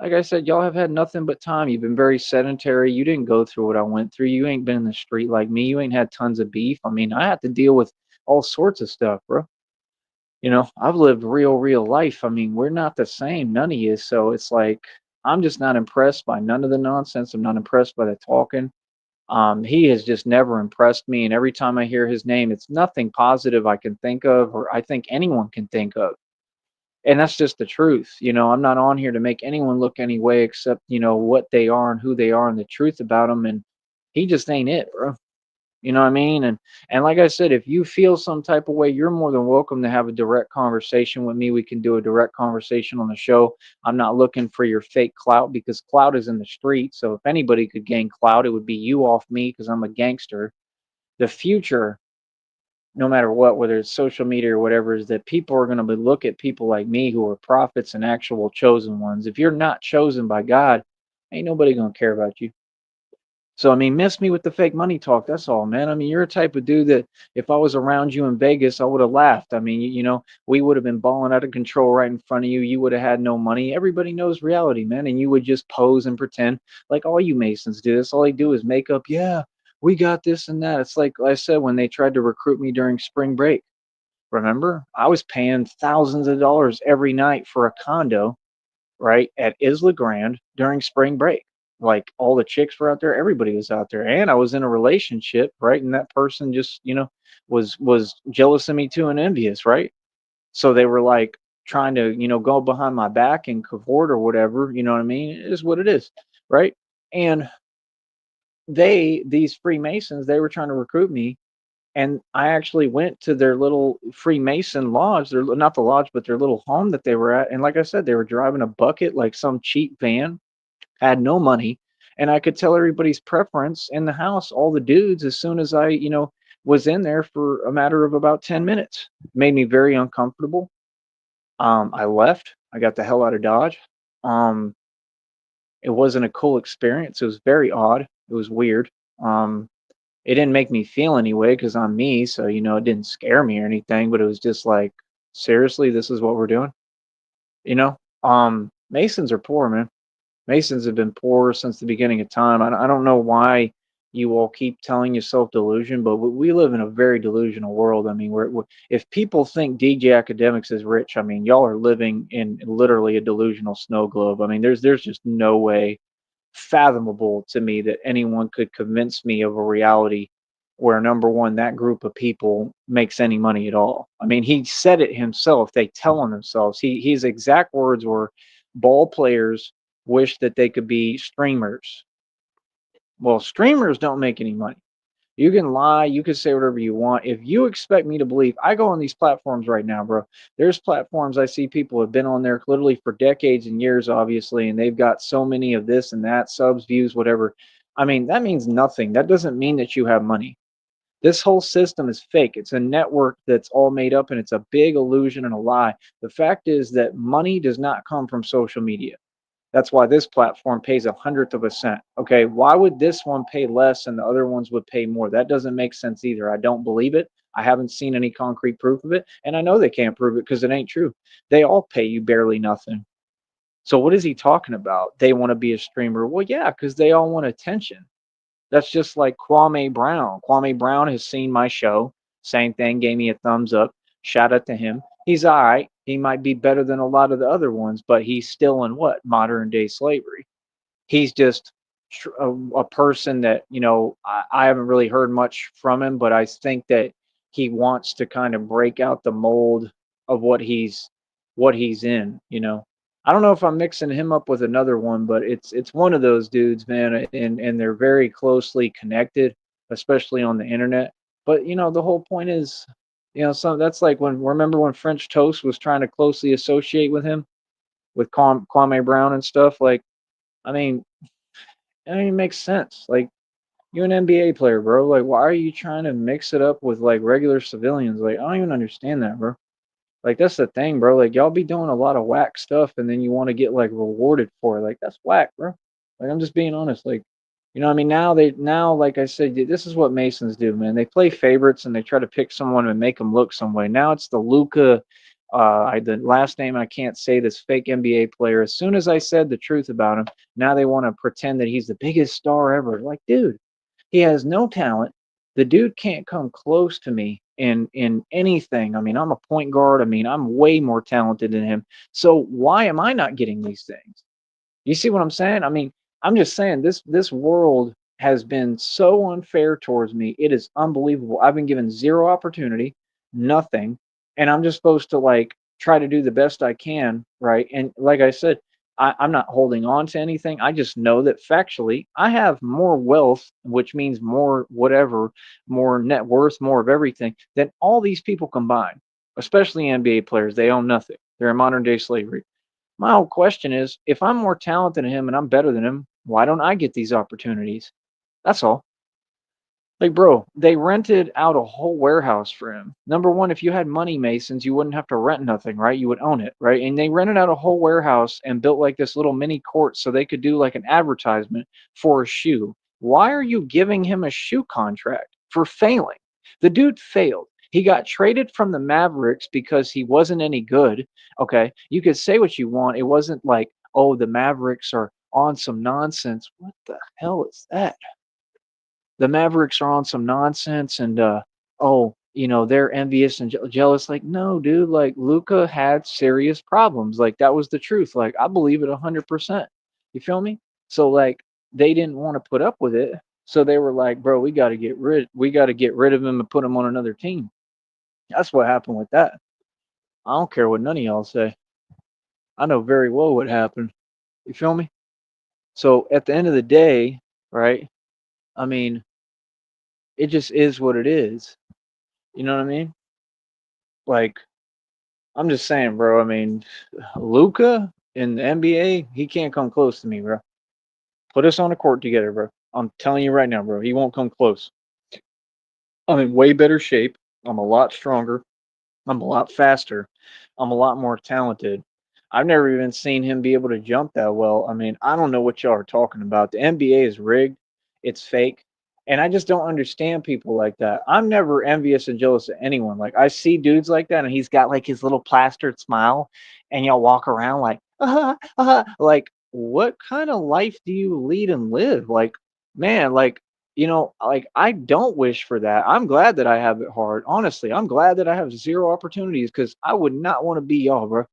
Like I said, y'all have had nothing but time. You've been very sedentary. You didn't go through what I went through. You ain't been in the street like me. You ain't had tons of beef. I mean, I had to deal with all sorts of stuff, bro. You know, I've lived real life. I mean, we're not the same. None of you. So it's like, I'm just not impressed by none of the nonsense. I'm not impressed by the talking. He has just never impressed me. And every time I hear his name, it's nothing positive I can think of or I think anyone can think of. And that's just the truth. You know, I'm not on here to make anyone look any way except, you know, what they are and who they are and the truth about them. And he just ain't it, bro. You know what I mean? And like I said, if you feel some type of way, you're more than welcome to have a direct conversation with me. We can do a direct conversation on the show. I'm not looking for your fake clout because clout is in the street. So if anybody could gain clout, it would be you off me because I'm a gangster. The future, no matter what, whether it's social media or whatever, is that people are going to look at people like me who are prophets and actual chosen ones. If you're not chosen by God, ain't nobody going to care about you. So I mean, miss me with the fake money talk. That's all, man. I mean, you're a type of dude that if I was around you in Vegas, I would have laughed. I mean, you know, we would have been balling out of control right in front of you. You would have had no money. Everybody knows reality, man, and you would just pose and pretend like all you Masons do. That's all they do is make up. Yeah, we got this and that. It's like I said when they tried to recruit me during spring break. Remember, I was paying thousands of dollars every night for a condo, right, at Isla Grande during spring break. Like all the chicks were out there, everybody was out there, and I was in a relationship, right? And that person just, you know, was jealous of me too and envious, right? So they were like trying to, go behind my back and cavort or whatever, you know what I mean? It is what it is, right? And these Freemasons, they were trying to recruit me, and I actually went to their little Freemason lodge, their not the lodge, but their little home that they were at. And like I said, they were driving a bucket, like some cheap van, had no money, and I could tell everybody's preference in the house, all the dudes, as soon as I, was in there for a matter of about 10 minutes. Made me very uncomfortable. I left. I got the hell out of Dodge. Um, it wasn't a cool experience. It was very odd. It was weird. Um, it didn't make me feel anyway because I'm me, so it didn't scare me or anything. But it was just like, seriously, this is what we're doing. You know, Masons are poor, man. Masons have been poor since the beginning of time. I don't know why you all keep telling yourself delusion, but we live in a very delusional world. I mean, if people think DJ Academics is rich, I mean, y'all are living in literally a delusional snow globe. I mean, there's just no way fathomable to me that anyone could convince me of a reality where, number one, that group of people makes any money at all. I mean, he said it himself. They tell on themselves. His exact words were, "Ball players wish that they could be streamers." Well, streamers don't make any money. You can lie, you can say whatever you want. If you expect me to believe, I go on these platforms right now, bro. There's platforms I see people have been on there literally for decades and years, obviously, and they've got so many of this and that, subs, views, whatever. I mean, that means nothing. That doesn't mean that you have money. This whole system is fake. It's a network that's all made up, and it's a big illusion and a lie. The fact is that money does not come from social media. That's why this platform pays 100th of a cent. Okay, why would this one pay less and the other ones would pay more? That doesn't make sense either. I don't believe it. I haven't seen any concrete proof of it, and I know they can't prove it because it ain't true. They all pay you barely nothing. So what is he talking about? They want to be a streamer. Well, yeah, because they all want attention. That's just like Kwame Brown. Kwame Brown has seen my show. Same thing, gave me a thumbs up. Shout out to him. He's all right. He might be better than a lot of the other ones, but he's still in what? Modern day slavery. He's just a person that, I haven't really heard much from him, but I think that he wants to kind of break out the mold of what he's in. I don't know if I'm mixing him up with another one, but it's one of those dudes, man, and they're very closely connected, especially on the internet. But the whole point is, some that's like when remember when French Toast was trying to closely associate with him with Kwame Brown and stuff. Like, I mean, it makes sense. Like, you're an NBA player, bro. Like, why are you trying to mix it up with like regular civilians? Like, I don't even understand that, bro. Like, that's the thing, bro. Like, y'all be doing a lot of whack stuff and then you want to get like rewarded for it. Like, that's whack, bro. Like, I'm just being honest. Like, what I mean? Now, like I said, this is what Masons do, man. They play favorites and they try to pick someone and make them look some way. Now it's the Luca, the last name I can't say, this fake NBA player. As soon as I said the truth about him, now they want to pretend that he's the biggest star ever. Like, dude, he has no talent. The dude can't come close to me in anything. I mean, I'm a point guard. I mean, I'm way more talented than him. So why am I not getting these things? You see what I'm saying? I mean, I'm just saying this world has been so unfair towards me. It is unbelievable. I've been given zero opportunity, nothing, and I'm just supposed to like try to do the best I can, right? And like I said, I'm not holding on to anything. I just know that factually I have more wealth, which means more whatever, more net worth, more of everything than all these people combined, especially NBA players. They own nothing. They're in modern day slavery. My whole question is, if I'm more talented than him and I'm better than him, why don't I get these opportunities? That's all. Like, bro, they rented out a whole warehouse for him. Number one, if you had money, Masons, you wouldn't have to rent nothing, right? You would own it, right? And they rented out a whole warehouse and built like this little mini court so they could do like an advertisement for a shoe. Why are you giving him a shoe contract for failing? The dude failed. He got traded from the Mavericks because he wasn't any good. Okay. You could say what you want. It wasn't like, oh, the Mavericks are on some nonsense. What the hell is that? The Mavericks are on some nonsense and oh, they're envious and jealous. Like, no, dude, like Luca had serious problems. Like, that was the truth. Like, I believe it 100%. You feel me? So like they didn't want to put up with it. So they were like, bro, we got to get rid of him and put him on another team. That's what happened with that. I don't care what none of y'all say. I know very well what happened. You feel me? So at the end of the day, right? I mean, it just is what it is. You know what I mean? Like, I'm just saying, bro. I mean, Luca in the NBA, he can't come close to me, bro. Put us on a court together, bro. I'm telling you right now, bro. He won't come close. I'm in way better shape. I'm a lot stronger. I'm a lot faster. I'm a lot more talented. I've never even seen him be able to jump that well. I mean, I don't know what y'all are talking about. The NBA is rigged. It's fake. And I just don't understand people like that. I'm never envious and jealous of anyone. Like I see dudes like that and he's got like his little plastered smile and y'all walk around like, like what kind of life do you lead and live? Like, man, like like I don't wish for that. I'm glad that I have it hard. Honestly, I'm glad that I have zero opportunities because I would not want to be y'all, bro.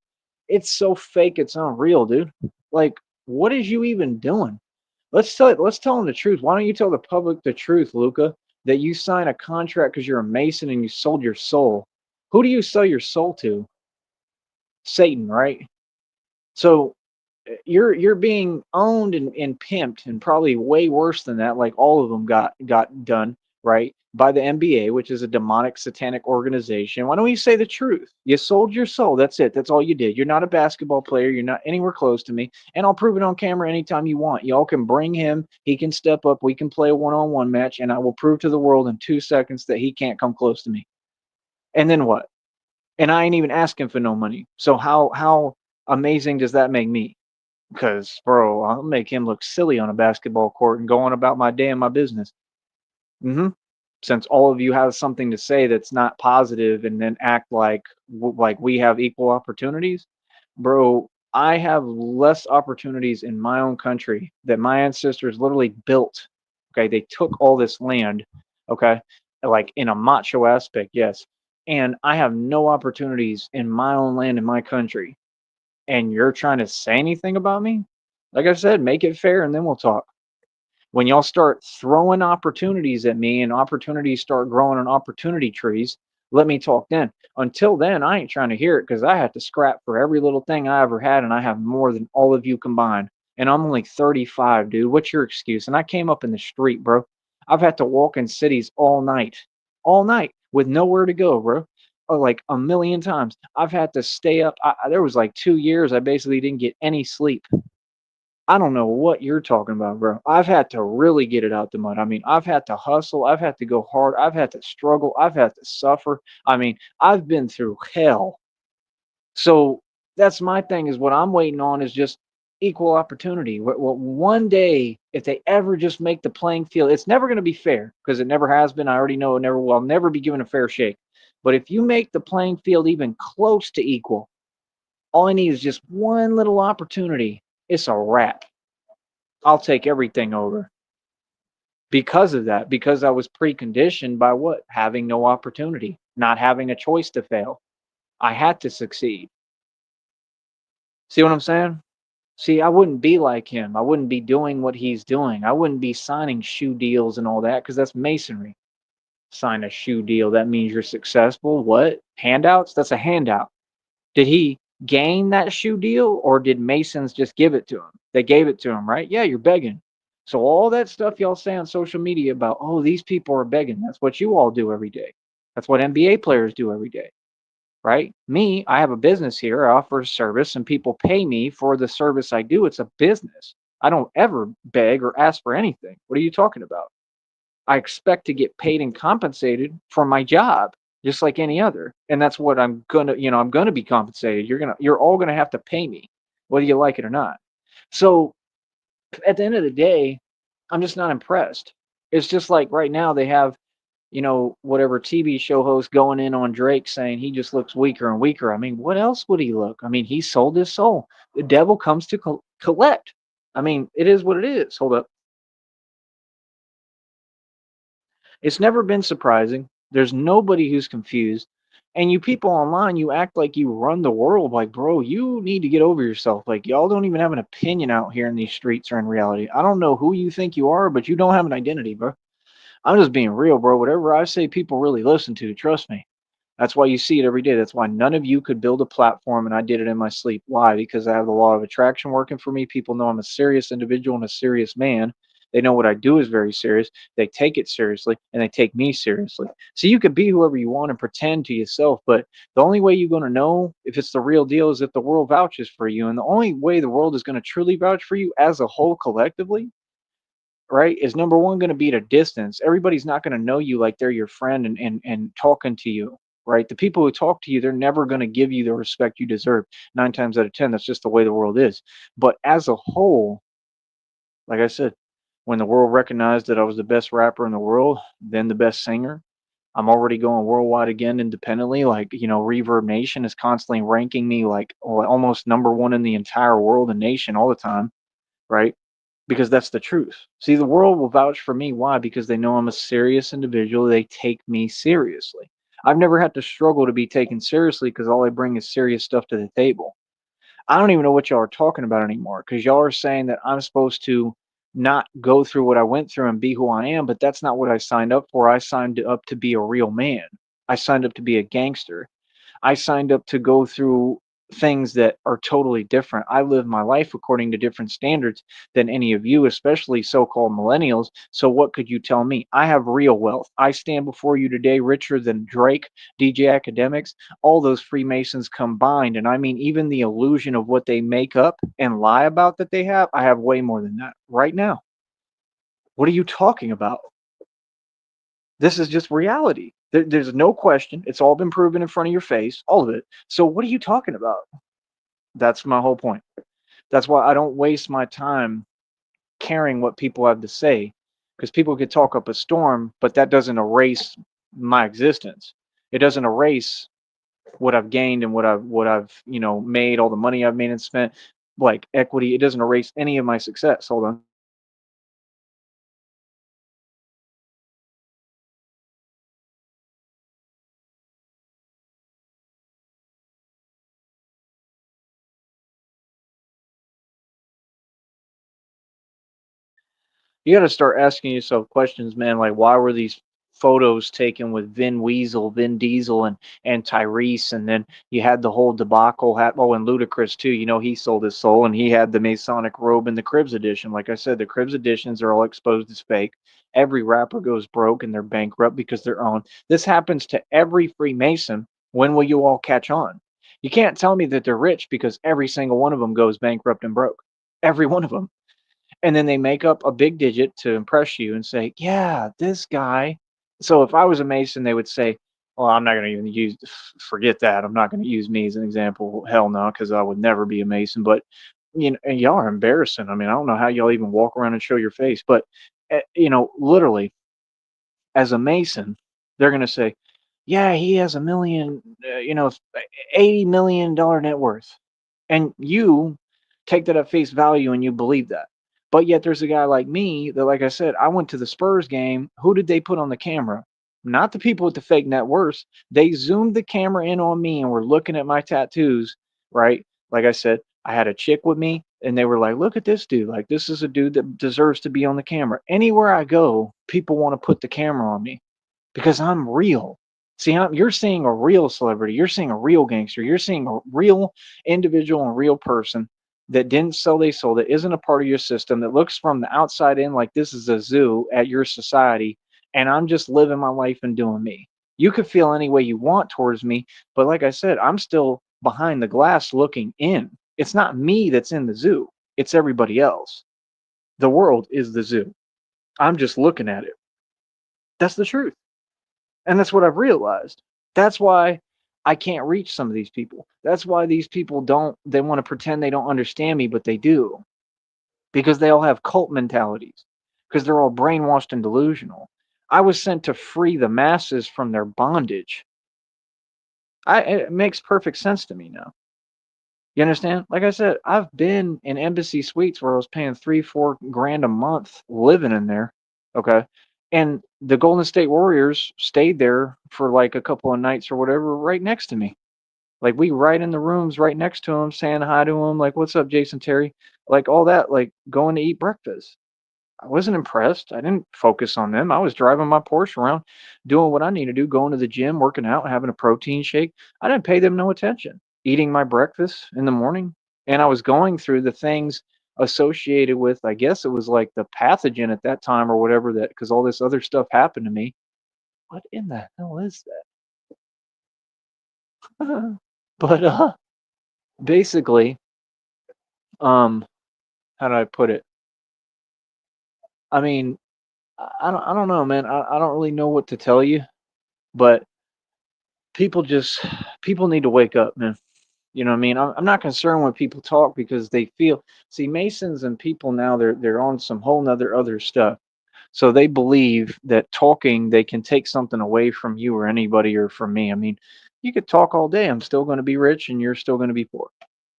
It's so fake, it's unreal, dude. Like, what is you even doing? Let's tell them the truth. Why don't you tell the public the truth, Luca? That you sign a contract because you're a Mason and you sold your soul. Who do you sell your soul to? Satan, right? So you're being owned and pimped and probably way worse than that like all of them got done right by the NBA, which is a demonic satanic organization. Why don't you say the truth? You sold your soul. That's it. That's all you did. You're not a basketball player. You're not anywhere close to me, and I'll prove it on camera anytime you want. Y'all can bring him. He can step up. We can play a one-on-one match, and I will prove to the world in 2 seconds that he can't come close to me. And then what? And I ain't even asking for no money. So how amazing does that make me? Because, bro, I'll make him look silly on a basketball court and go on about my day and my business. hmm Since all of you have something to say that's not positive and then act like we have equal opportunities, bro, I have less opportunities in my own country that my ancestors literally built. Okay, they took all this land. Okay, like in a macho aspect, yes, and I have no opportunities in my own land in my country and you're trying to say anything about me, like I said, make it fair and then we'll talk. When y'all start throwing opportunities at me and opportunities start growing on opportunity trees, let me talk then. Until then, I ain't trying to hear it because I had to scrap for every little thing I ever had and I have more than all of you combined. And I'm only 35, dude. What's your excuse? And I came up in the street, bro. I've had to walk in cities all night with nowhere to go, bro. Like a million times. I've had to stay up. There was like 2 years I basically didn't get any sleep. I don't know what you're talking about, bro. I've had to really get it out the mud. I mean, I've had to hustle. I've had to go hard. I've had to struggle. I've had to suffer. I mean, I've been through hell. So that's my thing is what I'm waiting on is just equal opportunity. One day, if they ever just make the playing field, it's never going to be fair because it never has been. I already know it never will. I'll never be given a fair shake. But if you make the playing field even close to equal, all I need is just one little opportunity. It's a wrap. I'll take everything over because of that, because I was preconditioned by what? Having no opportunity, not having a choice to fail. I had to succeed. See what I'm saying? See, I wouldn't be like him. I wouldn't be doing what he's doing. I wouldn't be signing shoe deals and all that because that's masonry. Sign a shoe deal. That means you're successful. What? Handouts? That's a handout. Did he gain that shoe deal or did Masons just give it to him? They gave it to him, right? Yeah, you're begging. So all that stuff y'all say on social media about, oh, these people are begging. That's what you all do every day. That's what NBA players do every day, right? Me, I have a business here. I offer a service and people pay me for the service I do. It's a business. I don't ever beg or ask for anything. What are you talking about? I expect to get paid and compensated for my job just like any other. And that's what I'm gonna be compensated. You're all gonna have to pay me, whether you like it or not. So at the end of the day, I'm just not impressed. It's just like right now they have, whatever TV show host going in on Drake saying he just looks weaker and weaker. I mean, what else would he look? I mean, he sold his soul. The devil comes to collect. I mean, it is what it is. Hold up. It's never been surprising. There's nobody who's confused. And you people online, you act like you run the world. Like, bro, you need to get over yourself. Like, y'all don't even have an opinion out here in these streets or in reality. I don't know who you think you are, but you don't have an identity, bro. I'm just being real, bro. Whatever I say, people really listen to. Trust me. That's why you see it every day. That's why none of you could build a platform and I did it in my sleep. Why? Because I have the law of attraction working for me. People know I'm a serious individual and a serious man. They know what I do is very serious. They take it seriously and they take me seriously. So you could be whoever you want and pretend to yourself, but the only way you're going to know if it's the real deal is if the world vouches for you. And the only way the world is going to truly vouch for you as a whole collectively, right, is number one going to be at a distance. Everybody's not going to know you like they're your friend and talking to you, right? The people who talk to you, they're never going to give you the respect you deserve. 9 times out of 10, that's just the way the world is. But as a whole, like I said, when the world recognized that I was the best rapper in the world, then the best singer, I'm already going worldwide again independently. Like, Reverb Nation is constantly ranking me like almost number one in the entire world and nation all the time, right? Because that's the truth. See, the world will vouch for me. Why? Because they know I'm a serious individual. They take me seriously. I've never had to struggle to be taken seriously because all I bring is serious stuff to the table. I don't even know what y'all are talking about anymore because y'all are saying that I'm supposed to not go through what I went through and be who I am, but that's not what I signed up for. I signed up to be a real man. I signed up to be a gangster. I signed up to go through things that are totally different. I live my life according to different standards than any of you, especially so-called millennials. So what could you tell me? I have real wealth. I stand before you today richer than Drake, DJ Academics, all those Freemasons combined. And I mean, even the illusion of what they make up and lie about that they have, I have way more than that right now. What are you talking about? This is just reality. There's no question. It's all been proven in front of your face, all of it. So what are you talking about? That's my whole point. That's why I don't waste my time caring what people have to say, because people could talk up a storm, but that doesn't erase my existence. It doesn't erase what I've gained and what I've made, all the money I've made and spent, like equity. It doesn't erase any of my success. Hold on. You got to start asking yourself questions, man. Like, why were these photos taken with Vin Diesel, and Tyrese, and then you had the whole debacle. Oh, and Ludacris too. He sold his soul, and he had the Masonic robe in the Cribs edition. Like I said, the Cribs editions are all exposed as fake. Every rapper goes broke and they're bankrupt because they're owned. This happens to every Freemason. When will you all catch on? You can't tell me that they're rich because every single one of them goes bankrupt and broke. Every one of them. And then they make up a big digit to impress you and say, yeah, this guy. So if I was a Mason, they would say, well, I'm not going to even forget that. I'm not going to use me as an example. Hell no, because I would never be a Mason. But, and y'all are embarrassing. I mean, I don't know how y'all even walk around and show your face. But, literally, as a Mason, they're going to say, yeah, he has a million, $80 million net worth. And you take that at face value and you believe that. But yet there's a guy like me that, like I said, I went to the Spurs game. Who did they put on the camera? Not the people with the fake net worths. They zoomed the camera in on me and were looking at my tattoos, right? Like I said, I had a chick with me and they were like, look at this dude. Like, this is a dude that deserves to be on the camera. Anywhere I go, people want to put the camera on me because I'm real. See, you're seeing a real celebrity. You're seeing a real gangster. You're seeing a real individual and real person that didn't sell they soul, that isn't a part of your system, that looks from the outside in like this is a zoo at your society, and I'm just living my life and doing me. You could feel any way you want towards me, but like I said, I'm still behind the glass looking in. It's not me that's in the zoo. It's everybody else. The world is the zoo. I'm just looking at it. That's the truth. And that's what I've realized. That's why I can't reach some of these people. That's why these people they want to pretend they don't understand me, but they do. Because they all have cult mentalities. Because they're all brainwashed and delusional. I was sent to free the masses from their bondage. It makes perfect sense to me now. You understand? Like I said, I've been in embassy suites where I was paying 3, 4 grand a month living in there. Okay. And the Golden State Warriors stayed there for like a couple of nights or whatever, right next to me. Like we right in the rooms right next to him, saying hi to him, like, what's up, Jason Terry? Like all that, like going to eat breakfast. I wasn't impressed. I didn't focus on them. I was driving my Porsche around, doing what I need to do, going to the gym, working out, having a protein shake. I didn't pay them no attention. Eating my breakfast in the morning, and I was going through the things associated with, I guess it was like the pathogen at that time or whatever, that because all this other stuff happened to me. What in the hell is that? But basically, um, how do I put it? I mean, I don't know, man. I don't really know what to tell you, but people just people need to wake up, man. You know what I mean? I'm not concerned when people talk because they feel, see, Masons and people now, they're on some whole nother other stuff. So they believe that talking, they can take something away from you or anybody or from me. I mean, you could talk all day. I'm still going to be rich and you're still going to be poor.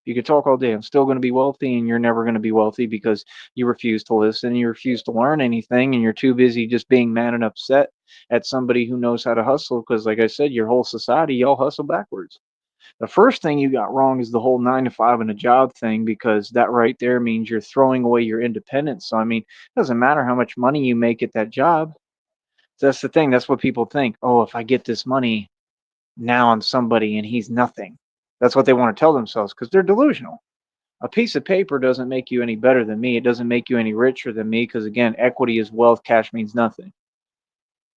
You could talk all day. I'm still going to be wealthy and you're never going to be wealthy because you refuse to listen, you refuse to learn anything, and you're too busy just being mad and upset at somebody who knows how to hustle. Because, like I said, your whole society, y'all hustle backwards. The first thing you got wrong is the whole 9 to 5 and a job thing, because that right there means you're throwing away your independence. So, I mean, it doesn't matter how much money you make at that job. That's the thing. That's what people think. Oh, if I get this money, now I'm somebody and he's nothing. That's what they want to tell themselves because they're delusional. A piece of paper doesn't make you any better than me. It doesn't make you any richer than me because, again, equity is wealth, cash means nothing.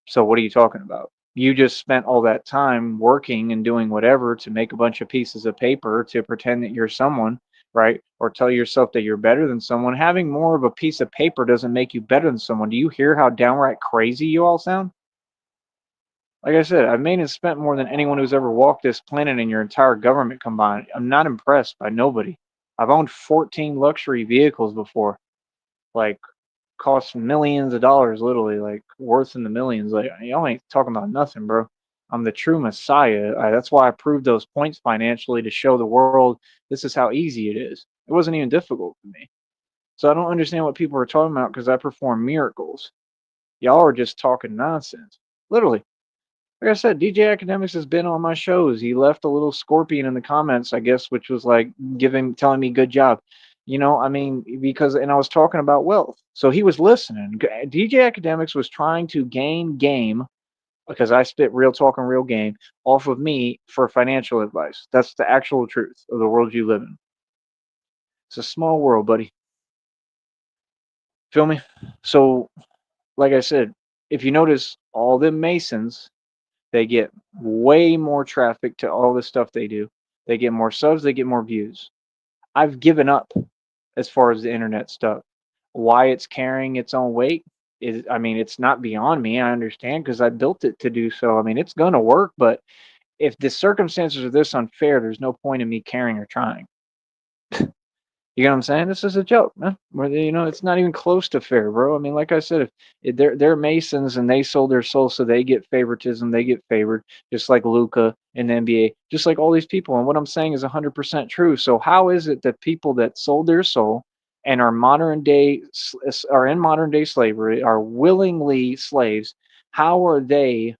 So what are you talking about? You just spent all that time working and doing whatever to make a bunch of pieces of paper to pretend that you're someone, right? Or tell yourself that you're better than someone. Having more of a piece of paper doesn't make you better than someone. Do you hear how downright crazy you all sound? Like I said, I've made and spent more than anyone who's ever walked this planet in your entire government combined. I'm not impressed by nobody. I've owned 14 luxury vehicles before, like cost millions of dollars, literally, like worth in the millions. Like y'all ain't talking about nothing, bro. I'm the true messiah. That's why I proved those points financially to show the world this is how easy it is. It wasn't even difficult for me. So I don't understand what people are talking about because I perform miracles. Y'all are just talking nonsense. Literally. Like I said, DJ Academics has been on my shows. He left a little scorpion in the comments, I guess, which was like telling me good job. I mean, because, and I was talking about wealth. So he was listening. DJ Academics was trying to gain game because I spit real talk and real game off of me for financial advice. That's the actual truth of the world you live in. It's a small world, buddy. Feel me? So, like I said, if you notice, all the Masons, they get way more traffic to all the stuff they do. They get more subs, they get more views. I've given up as far as the internet stuff. Why it's carrying its own weight is, I mean, it's not beyond me. I understand because I built it to do so. I mean, it's going to work, but if the circumstances are this unfair, there's no point in me caring or trying. You know what I'm saying? This is a joke, man. It's not even close to fair, bro. I mean, like I said, if they're Masons and they sold their soul, so they get favoritism, they get favored, just like Luca in the NBA, just like all these people. And what I'm saying is 100% true. So how is it that people that sold their soul and are in modern day slavery, are willingly slaves? How are they,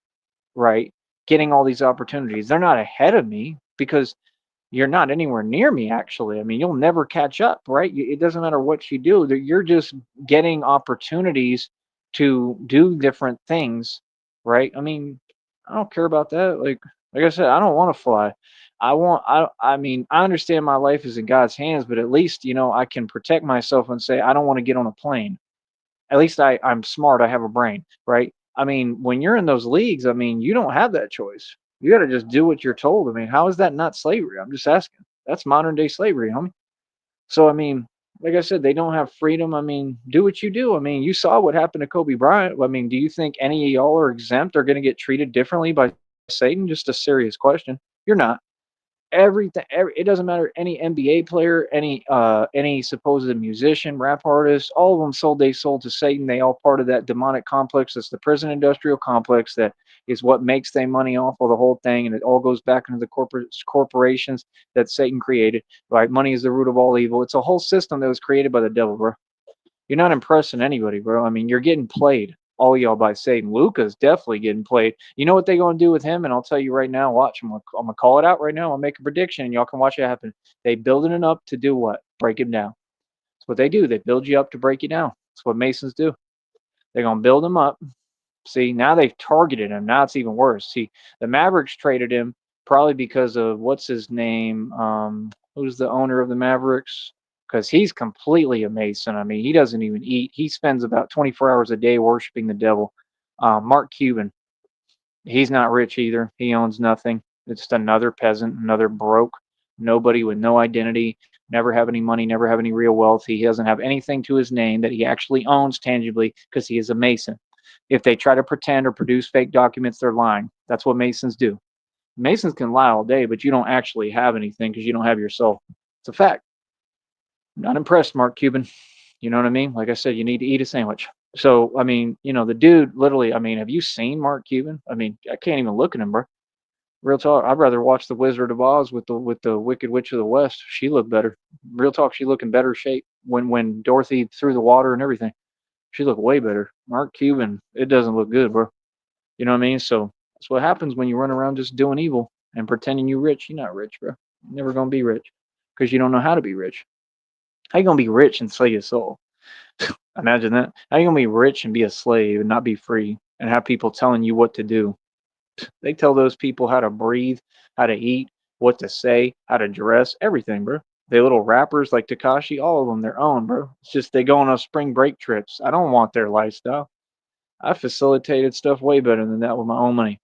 right, getting all these opportunities? They're not ahead of me because you're not anywhere near me, actually. I mean, you'll never catch up, right? It doesn't matter what you do. You're just getting opportunities to do different things, right? I mean, I don't care about that. Like I said, I don't want to fly. I mean, I understand my life is in God's hands, but at least, I can protect myself and say I don't want to get on a plane. At least I'm smart. I have a brain, right? I mean, when you're in those leagues, I mean, you don't have that choice. You got to just do what you're told. I mean, how is that not slavery? I'm just asking. That's modern day slavery, homie. So, I mean, like I said, they don't have freedom. I mean, do what you do. I mean, you saw what happened to Kobe Bryant. I mean, do you think any of y'all are exempt or going to get treated differently by Satan? Just a serious question. You're not. It doesn't matter, any NBA player, any supposed musician, rap artist, all of them sold their soul to Satan. They all part of that demonic complex. That's the prison industrial complex that is what makes their money off of the whole thing, and it all goes back into the corporations that Satan created. Right? Money is the root of all evil. It's a whole system that was created by the devil, bro. You're not impressing anybody, bro. I mean, you're getting played, all y'all, by Satan. Luca's definitely getting played. You know what they're gonna do with him? And I'll tell you right now. Watch. I'm gonna call it out right now. I'll make a prediction, and y'all can watch it happen. They building it up to do what? Break him down. That's what they do. They build you up to break you down. That's what Masons do. They're gonna build him up. See, now they've targeted him. Now it's even worse. See, the Mavericks traded him probably because of what's his name? Who's the owner of the Mavericks? Because he's completely a Mason. I mean, he doesn't even eat. He spends about 24 hours a day worshiping the devil. Mark Cuban. He's not rich either. He owns nothing. It's just another peasant, another broke, nobody with no identity, never have any money, never have any real wealth. He doesn't have anything to his name that he actually owns tangibly because he is a Mason. If they try to pretend or produce fake documents, they're lying. That's what Masons do. Masons can lie all day, but you don't actually have anything because you don't have your soul. It's a fact. Not impressed, Mark Cuban. You know what I mean? Like I said, you need to eat a sandwich. So, I mean, the dude literally, I mean, have you seen Mark Cuban? I mean, I can't even look at him, bro. Real talk. I'd rather watch The Wizard of Oz with the Wicked Witch of the West. She looked better. Real talk. She looked in better shape when Dorothy threw the water and everything. She looked way better. Mark Cuban, it doesn't look good, bro. You know what I mean? So that's what happens when you run around just doing evil and pretending you're rich. You're not rich, bro. You're never gonna be rich because you don't know how to be rich. How you gonna be rich and sell your soul? Imagine that. How you gonna be rich and be a slave and not be free and have people telling you what to do? They tell those people how to breathe, how to eat, what to say, how to dress, everything, bro. They little rappers like Takashi, all of them, their own, bro. It's just they go on spring break trips. I don't want their lifestyle. I facilitated stuff way better than that with my own money.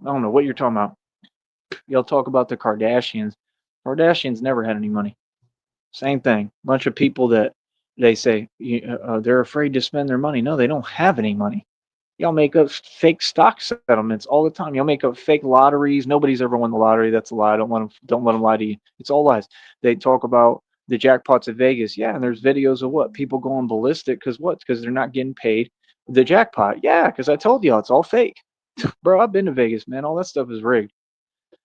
I don't know what you're talking about. Y'all talk about the Kardashians. Kardashians never had any money. Same thing. Bunch of people that they say they're afraid to spend their money. No, they don't have any money. Y'all make up fake stock settlements all the time. Y'all make up fake lotteries. Nobody's ever won the lottery. That's a lie. Don't let them lie to you. It's all lies. They talk about the jackpots at Vegas. Yeah, and there's videos of what people going ballistic because what? Because they're not getting paid the jackpot. Yeah, because I told y'all it's all fake, bro. I've been to Vegas, man. All that stuff is rigged.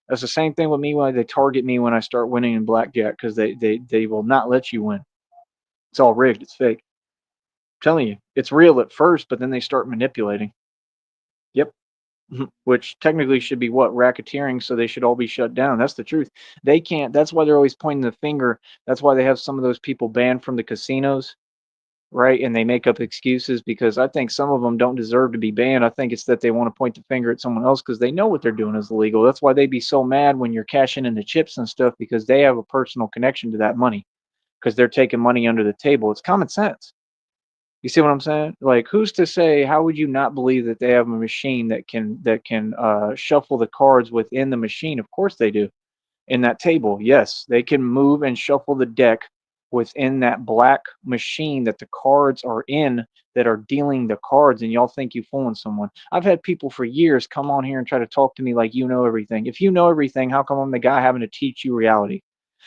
That's the same thing with me when they target me when I start winning in blackjack because they will not let you win. It's all rigged. It's fake. I'm telling you, it's real at first, but then they start manipulating. Yep. Which technically should be what racketeering, so they should all be shut down. That's the truth. They can't. That's why they're always pointing the finger. That's why they have some of those people banned from the casinos, right? And they make up excuses because I think some of them don't deserve to be banned. I think it's that they want to point the finger at someone else because they know what they're doing is illegal. That's why they'd be so mad when you're cashing in the chips and stuff because they have a personal connection to that money because they're taking money under the table. It's common sense. You see what I'm saying? Like, who's to say? How would you not believe that they have a machine that can shuffle the cards within the machine? Of course they do. In that table, yes, they can move and shuffle the deck within that black machine that the cards are in that are dealing the cards, and y'all think you fooling someone. I've had people for years come on here and try to talk to me like you know everything. If you know everything, how come I'm the guy having to teach you reality?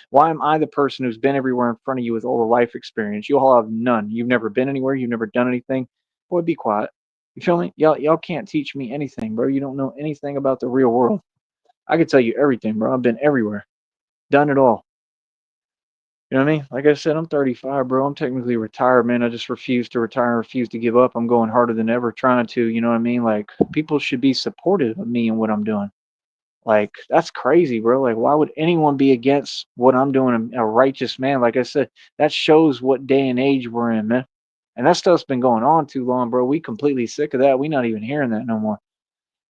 Why am I the person who's been everywhere in front of you with all the life experience? You all have none. You've never been anywhere. You've never done anything. Boy, be quiet. You feel me? Y'all can't teach me anything, bro. You don't know anything about the real world. I could tell you everything, bro. I've been everywhere, done it all. You know what I mean? Like I said, I'm 35, bro. I'm technically retired, man. I just refuse to retire and refuse to give up. I'm going harder than ever, trying to. You know what I mean? Like people should be supportive of me and what I'm doing. Like, that's crazy, bro. Like, why would anyone be against what I'm doing? A righteous man. Like I said, that shows what day and age we're in, man. And that stuff's been going on too long, bro. We completely sick of that. We not even hearing that no more.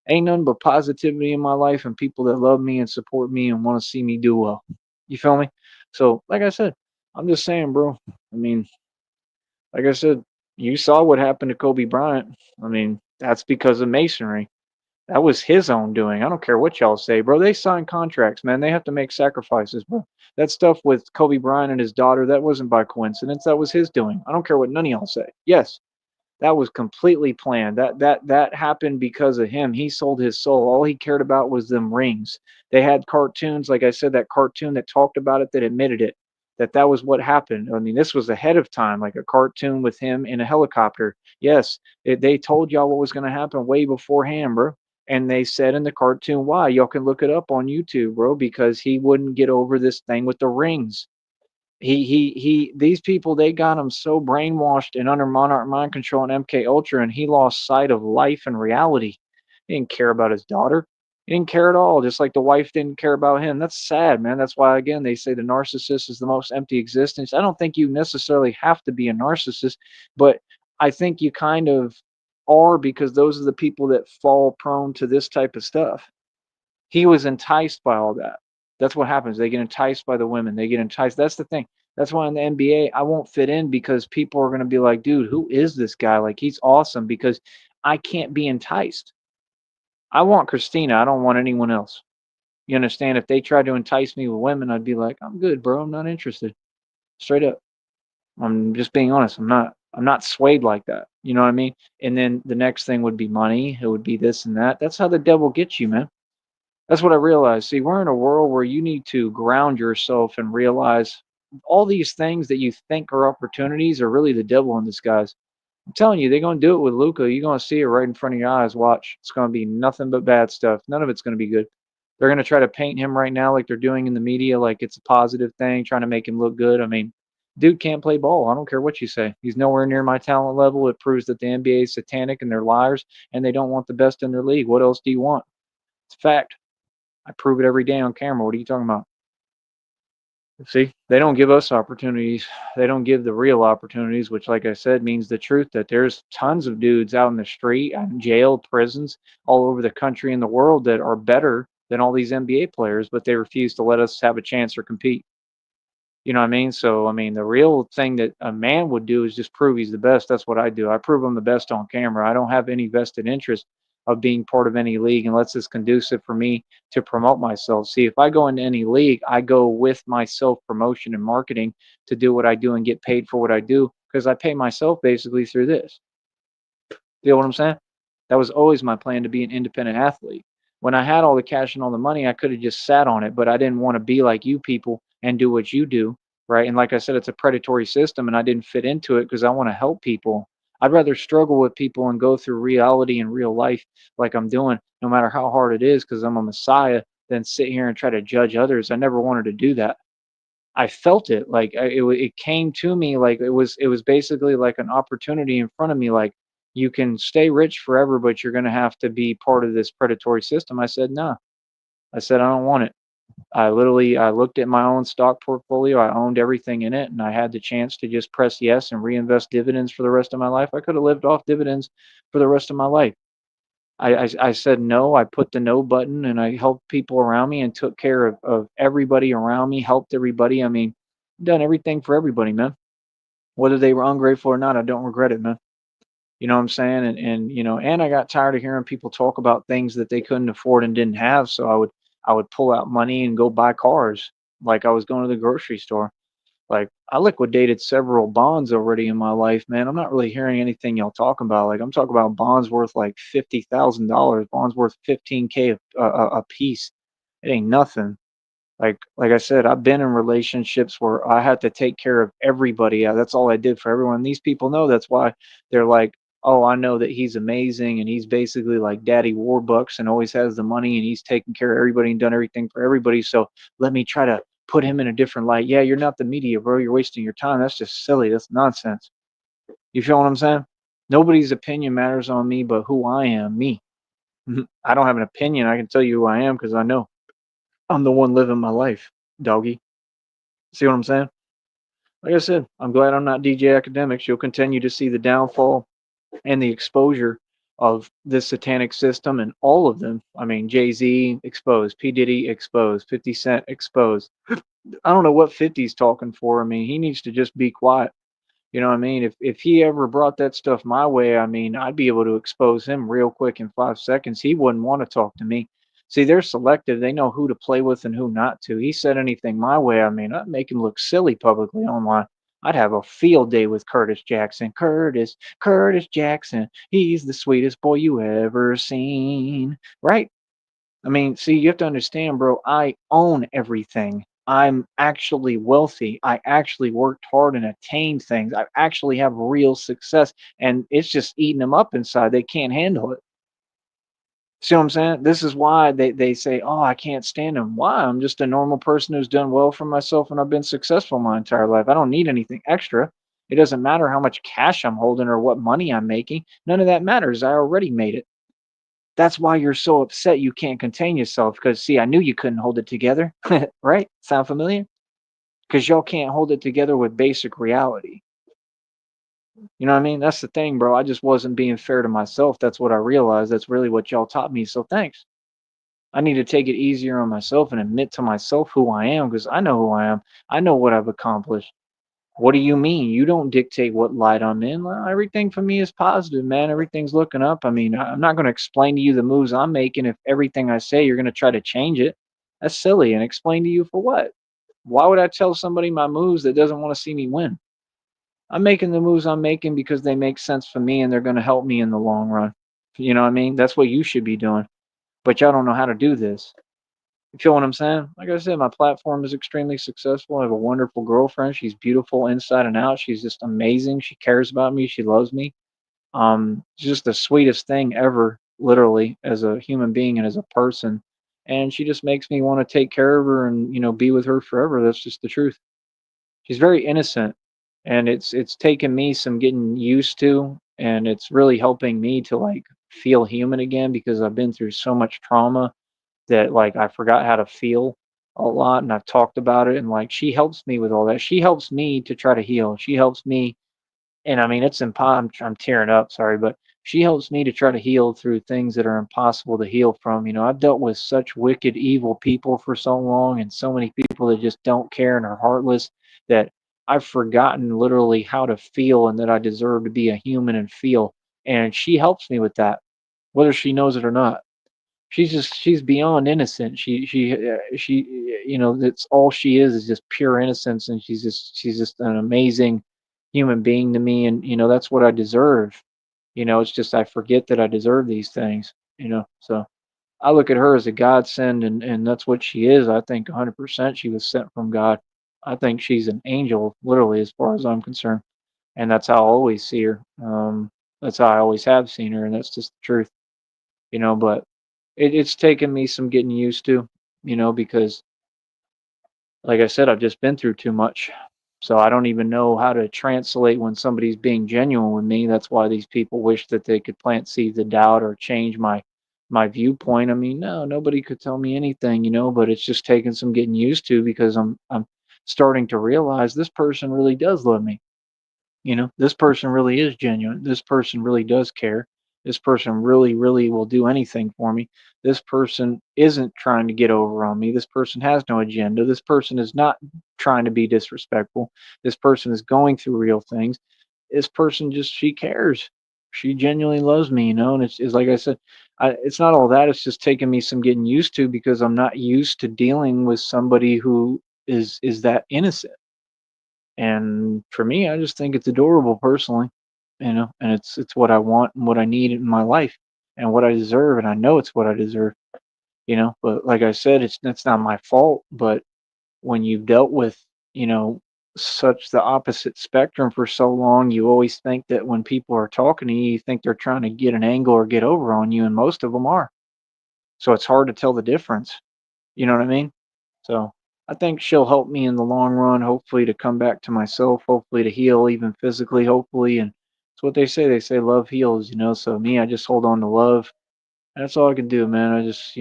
Ain't nothing but positivity in my life and people that love me and support me and want to see me do well. You feel me? So, like I said, I'm just saying, bro. I mean, like I said, you saw what happened to Kobe Bryant. I mean, that's because of masonry. That was his own doing. I don't care what y'all say, bro. They signed contracts, man. They have to make sacrifices, bro. That stuff with Kobe Bryant and his daughter, that wasn't by coincidence. That was his doing. I don't care what none of y'all say. Yes, that was completely planned. That happened because of him. He sold his soul. All he cared about was them rings. They had cartoons, like I said, that cartoon that talked about it, that admitted it. That was what happened. I mean, this was ahead of time, like a cartoon with him in a helicopter. Yes, they told y'all what was going to happen way beforehand, bro. And they said in the cartoon why. Y'all can look it up on YouTube, bro, because he wouldn't get over this thing with the rings. These people, they got him so brainwashed and under monarch mind control and MK Ultra, and he lost sight of life and reality. He didn't care about his daughter. He didn't care at all, just like the wife didn't care about him. That's sad, man. That's why, again, they say the narcissist is the most empty existence. I don't think you necessarily have to be a narcissist, but I think you kind of are, because those are the people that fall prone to this type of stuff. He was enticed by all that. That's what happens. They get enticed by the women. They get enticed. That's the thing. That's why in the NBA, I won't fit in, because people are going to be like, dude, who is this guy? Like, he's awesome, because I can't be enticed. I want Christina. I don't want anyone else. You understand? If they tried to entice me with women, I'd be like, I'm good, bro. I'm not interested. Straight up. I'm just being honest. I'm not swayed like that. You know what I mean? And then the next thing would be money. It would be this and that. That's how the devil gets you, man. That's what I realized. See, we're in a world where you need to ground yourself and realize all these things that you think are opportunities are really the devil in disguise. I'm telling you, they're going to do it with Luca. You're going to see it right in front of your eyes. Watch. It's going to be nothing but bad stuff. None of it's going to be good. They're going to try to paint him right now like they're doing in the media, like it's a positive thing, trying to make him look good. I mean, dude can't play ball. I don't care what you say. He's nowhere near my talent level. It proves that the NBA is satanic and they're liars and they don't want the best in their league. What else do you want? It's a fact. I prove it every day on camera. What are you talking about? See, they don't give us opportunities. They don't give the real opportunities, which, like I said, means the truth that there's tons of dudes out in the street, in jail, prisons, all over the country and the world that are better than all these NBA players, but they refuse to let us have a chance or compete. You know what I mean? So, I mean, the real thing that a man would do is just prove he's the best. That's what I do. I prove I'm the best on camera. I don't have any vested interest of being part of any league unless it's conducive for me to promote myself. See, if I go into any league, I go with my self promotion and marketing to do what I do and get paid for what I do, because I pay myself basically through this. You know what I'm saying? That was always my plan, to be an independent athlete. When I had all the cash and all the money, I could have just sat on it, but I didn't want to be like you people and do what you do, right? And like I said, it's a predatory system, and I didn't fit into it because I want to help people. I'd rather struggle with people and go through reality and real life like I'm doing, no matter how hard it is, because I'm a messiah, than sit here and try to judge others. I never wanted to do that. I felt it, like, it came to me, like it was basically like an opportunity in front of me, like, "You can stay rich forever, but you're gonna have to be part of this predatory system." I said, "No." I said, "I don't want it." I looked at my own stock portfolio, I owned everything in it, and I had the chance to just press yes and reinvest dividends for the rest of my life. I could have lived off dividends for the rest of my life. I said no. I put the no button, and I helped people around me and took care of everybody around me, helped everybody. I mean, done everything for everybody, man. Whether they were ungrateful or not, I don't regret it, man. You know what I'm saying? And I got tired of hearing people talk about things that they couldn't afford and didn't have. So I would pull out money and go buy cars, like I was going to the grocery store. Like, I liquidated several bonds already in my life, man. I'm not really hearing anything y'all talking about. Like, I'm talking about bonds worth like $50,000, bonds worth 15K a piece. It ain't nothing. Like I said, I've been in relationships where I had to take care of everybody. That's all I did for everyone. These people know that's why they're like, oh, I know that he's amazing and he's basically like Daddy Warbucks and always has the money and he's taken care of everybody and done everything for everybody. So let me try to put him in a different light. Yeah, you're not the media, bro. You're wasting your time. That's just silly. That's nonsense. You feel what I'm saying? Nobody's opinion matters on me but who I am, me. I don't have an opinion. I can tell you who I am because I know I'm the one living my life, doggy. See what I'm saying? Like I said, I'm glad I'm not DJ Academics. You'll continue to see the downfall and the exposure of this satanic system and all of them. I mean, Jay-Z exposed, P. Diddy exposed, 50 Cent exposed. I don't know what 50's talking for. I mean, he needs to just be quiet. You know what I mean? If he ever brought that stuff my way, I mean, I'd be able to expose him real quick in 5 seconds. He wouldn't want to talk to me. See, they're selective. They know who to play with and who not to. He said anything my way, I mean, I'd make him look silly publicly online. I'd have a field day with Curtis Jackson. Curtis Jackson. He's the sweetest boy you ever seen. Right? I mean, see, you have to understand, bro, I own everything. I'm actually wealthy. I actually worked hard and attained things. I actually have real success, and it's just eating them up inside. They can't handle it. See what I'm saying? This is why they say, oh, I can't stand them. Why? I'm just a normal person who's done well for myself, and I've been successful my entire life. I don't need anything extra. It doesn't matter how much cash I'm holding or what money I'm making. None of that matters. I already made it. That's why you're so upset you can't contain yourself. Because see, I knew you couldn't hold it together, right? Sound familiar? Because y'all can't hold it together with basic reality. You know what I mean? That's the thing, bro. I just wasn't being fair to myself. That's what I realized. That's really what y'all taught me. So thanks. I need to take it easier on myself and admit to myself who I am because I know who I am. I know what I've accomplished. What do you mean? You don't dictate what light I'm in. Well, everything for me is positive, man. Everything's looking up. I mean, I'm not going to explain to you the moves I'm making if everything I say you're going to try to change it. That's silly. And explain to you for what? Why would I tell somebody my moves that doesn't want to see me win? I'm making the moves I'm making because they make sense for me and they're going to help me in the long run. You know what I mean? That's what you should be doing. But y'all don't know how to do this. You feel what I'm saying? Like I said, my platform is extremely successful. I have a wonderful girlfriend. She's beautiful inside and out. She's just amazing. She cares about me. She loves me. Just the sweetest thing ever, literally, as a human being and as a person. And she just makes me want to take care of her and be with her forever. That's just the truth. She's very innocent, and it's taken me some getting used to, and it's really helping me to like feel human again because I've been through so much trauma that like I forgot how to feel a lot, and I've talked about it, and like she helps me with all that. She helps me to try to heal. She helps me, and I mean it's I'm tearing up, sorry, but she helps me to try to heal through things that are impossible to heal from. I've dealt with such wicked, evil people for so long, and so many people that just don't care and are heartless that I've forgotten literally how to feel and that I deserve to be a human and feel. And she helps me with that, whether she knows it or not. She's beyond innocent. That's all she is just pure innocence, and she's just an amazing human being to me, and that's what I deserve. It's just I forget that I deserve these things. So I look at her as a godsend, and that's what she is. I think 100% she was sent from God. I think she's an angel, literally, as far as I'm concerned, and that's how I always see her. That's how I always have seen her, and that's just the truth. But it's taken me some getting used to, because like I said, I've just been through too much. So I don't even know how to translate when somebody's being genuine with me. That's why these people wish that they could plant seeds of doubt or change my viewpoint. I mean, no, nobody could tell me anything, but it's just taken some getting used to because I'm starting to realize this person really does love me. This person really is genuine. This person really does care. This person really, really will do anything for me. This person isn't trying to get over on me. This person has no agenda. This person is not trying to be disrespectful. This person is going through real things. This person she cares. She genuinely loves me, and it's like I said, it's not all that. It's just taking me some getting used to because I'm not used to dealing with somebody who is that innocent. And for me, I just think it's adorable personally, and it's what I want and what I need in my life and what I deserve, and I know it's what I deserve, But like I said, it's not my fault. But when you've dealt with, you know, such the opposite spectrum for so long, you always think that when people are talking to you, you think they're trying to get an angle or get over on you, and most of them are. So it's hard to tell the difference. You know what I mean? So I think she'll help me in the long run, hopefully to come back to myself, hopefully to heal even physically, hopefully. And it's what they say. They say love heals. So me, I just hold on to love. That's all I can do, man. I just,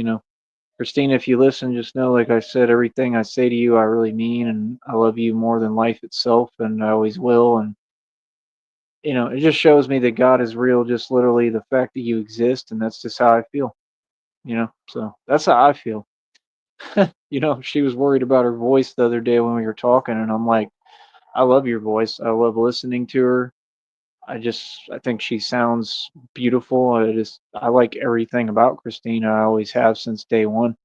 Christina, if you listen, just know, like I said, everything I say to you, I really mean. And I love you more than life itself. And I always will. And, it just shows me that God is real, just literally the fact that you exist. And that's just how I feel, So that's how I feel. She was worried about her voice the other day when we were talking, and I'm like, I love your voice. I love listening to her. I think she sounds beautiful. I like everything about Christina. I always have since day one.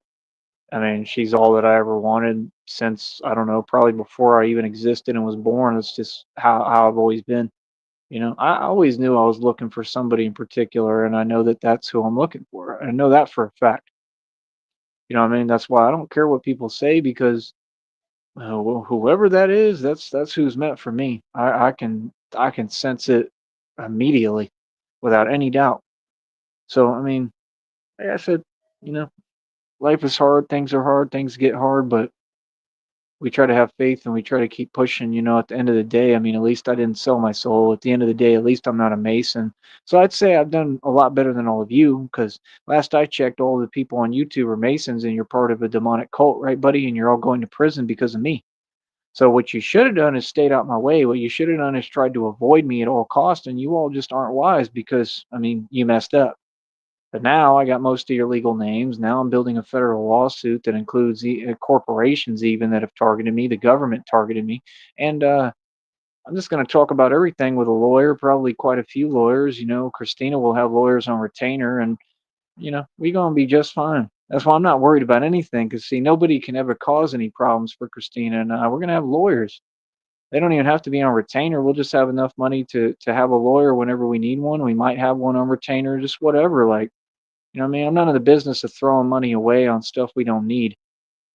I mean, she's all that I ever wanted since, I don't know, probably before I even existed and was born. It's just how I've always been. I always knew I was looking for somebody in particular, and I know that that's who I'm looking for. I know that for a fact. You know what I mean? That's why I don't care what people say because well, whoever that is, that's who's meant for me. I can sense it immediately, without any doubt. So I mean, like I said, you know, life is hard. Things are hard. Things get hard, but We try to have faith and we try to keep pushing, at the end of the day. I mean, at least I didn't sell my soul. At the end of the day, at least I'm not a Mason. So I'd say I've done a lot better than all of you because last I checked, all the people on YouTube are Masons and you're part of a demonic cult, right, buddy? And you're all going to prison because of me. So what you should have done is stayed out my way. What you should have done is tried to avoid me at all costs, and you all just aren't wise because I mean you messed up. But now I got most of your legal names. Now I'm building a federal lawsuit that includes corporations even that have targeted me. The government targeted me, and I'm just going to talk about everything with a lawyer, probably quite a few lawyers. Christina will have lawyers on retainer, and we're going to be just fine. That's why I'm not worried about anything. Because see, nobody can ever cause any problems for Christina and I. We're going to have lawyers. They don't even have to be on retainer. We'll just have enough money to have a lawyer whenever we need one. We might have one on retainer, just whatever. Like, what I mean? I'm not in the business of throwing money away on stuff we don't need.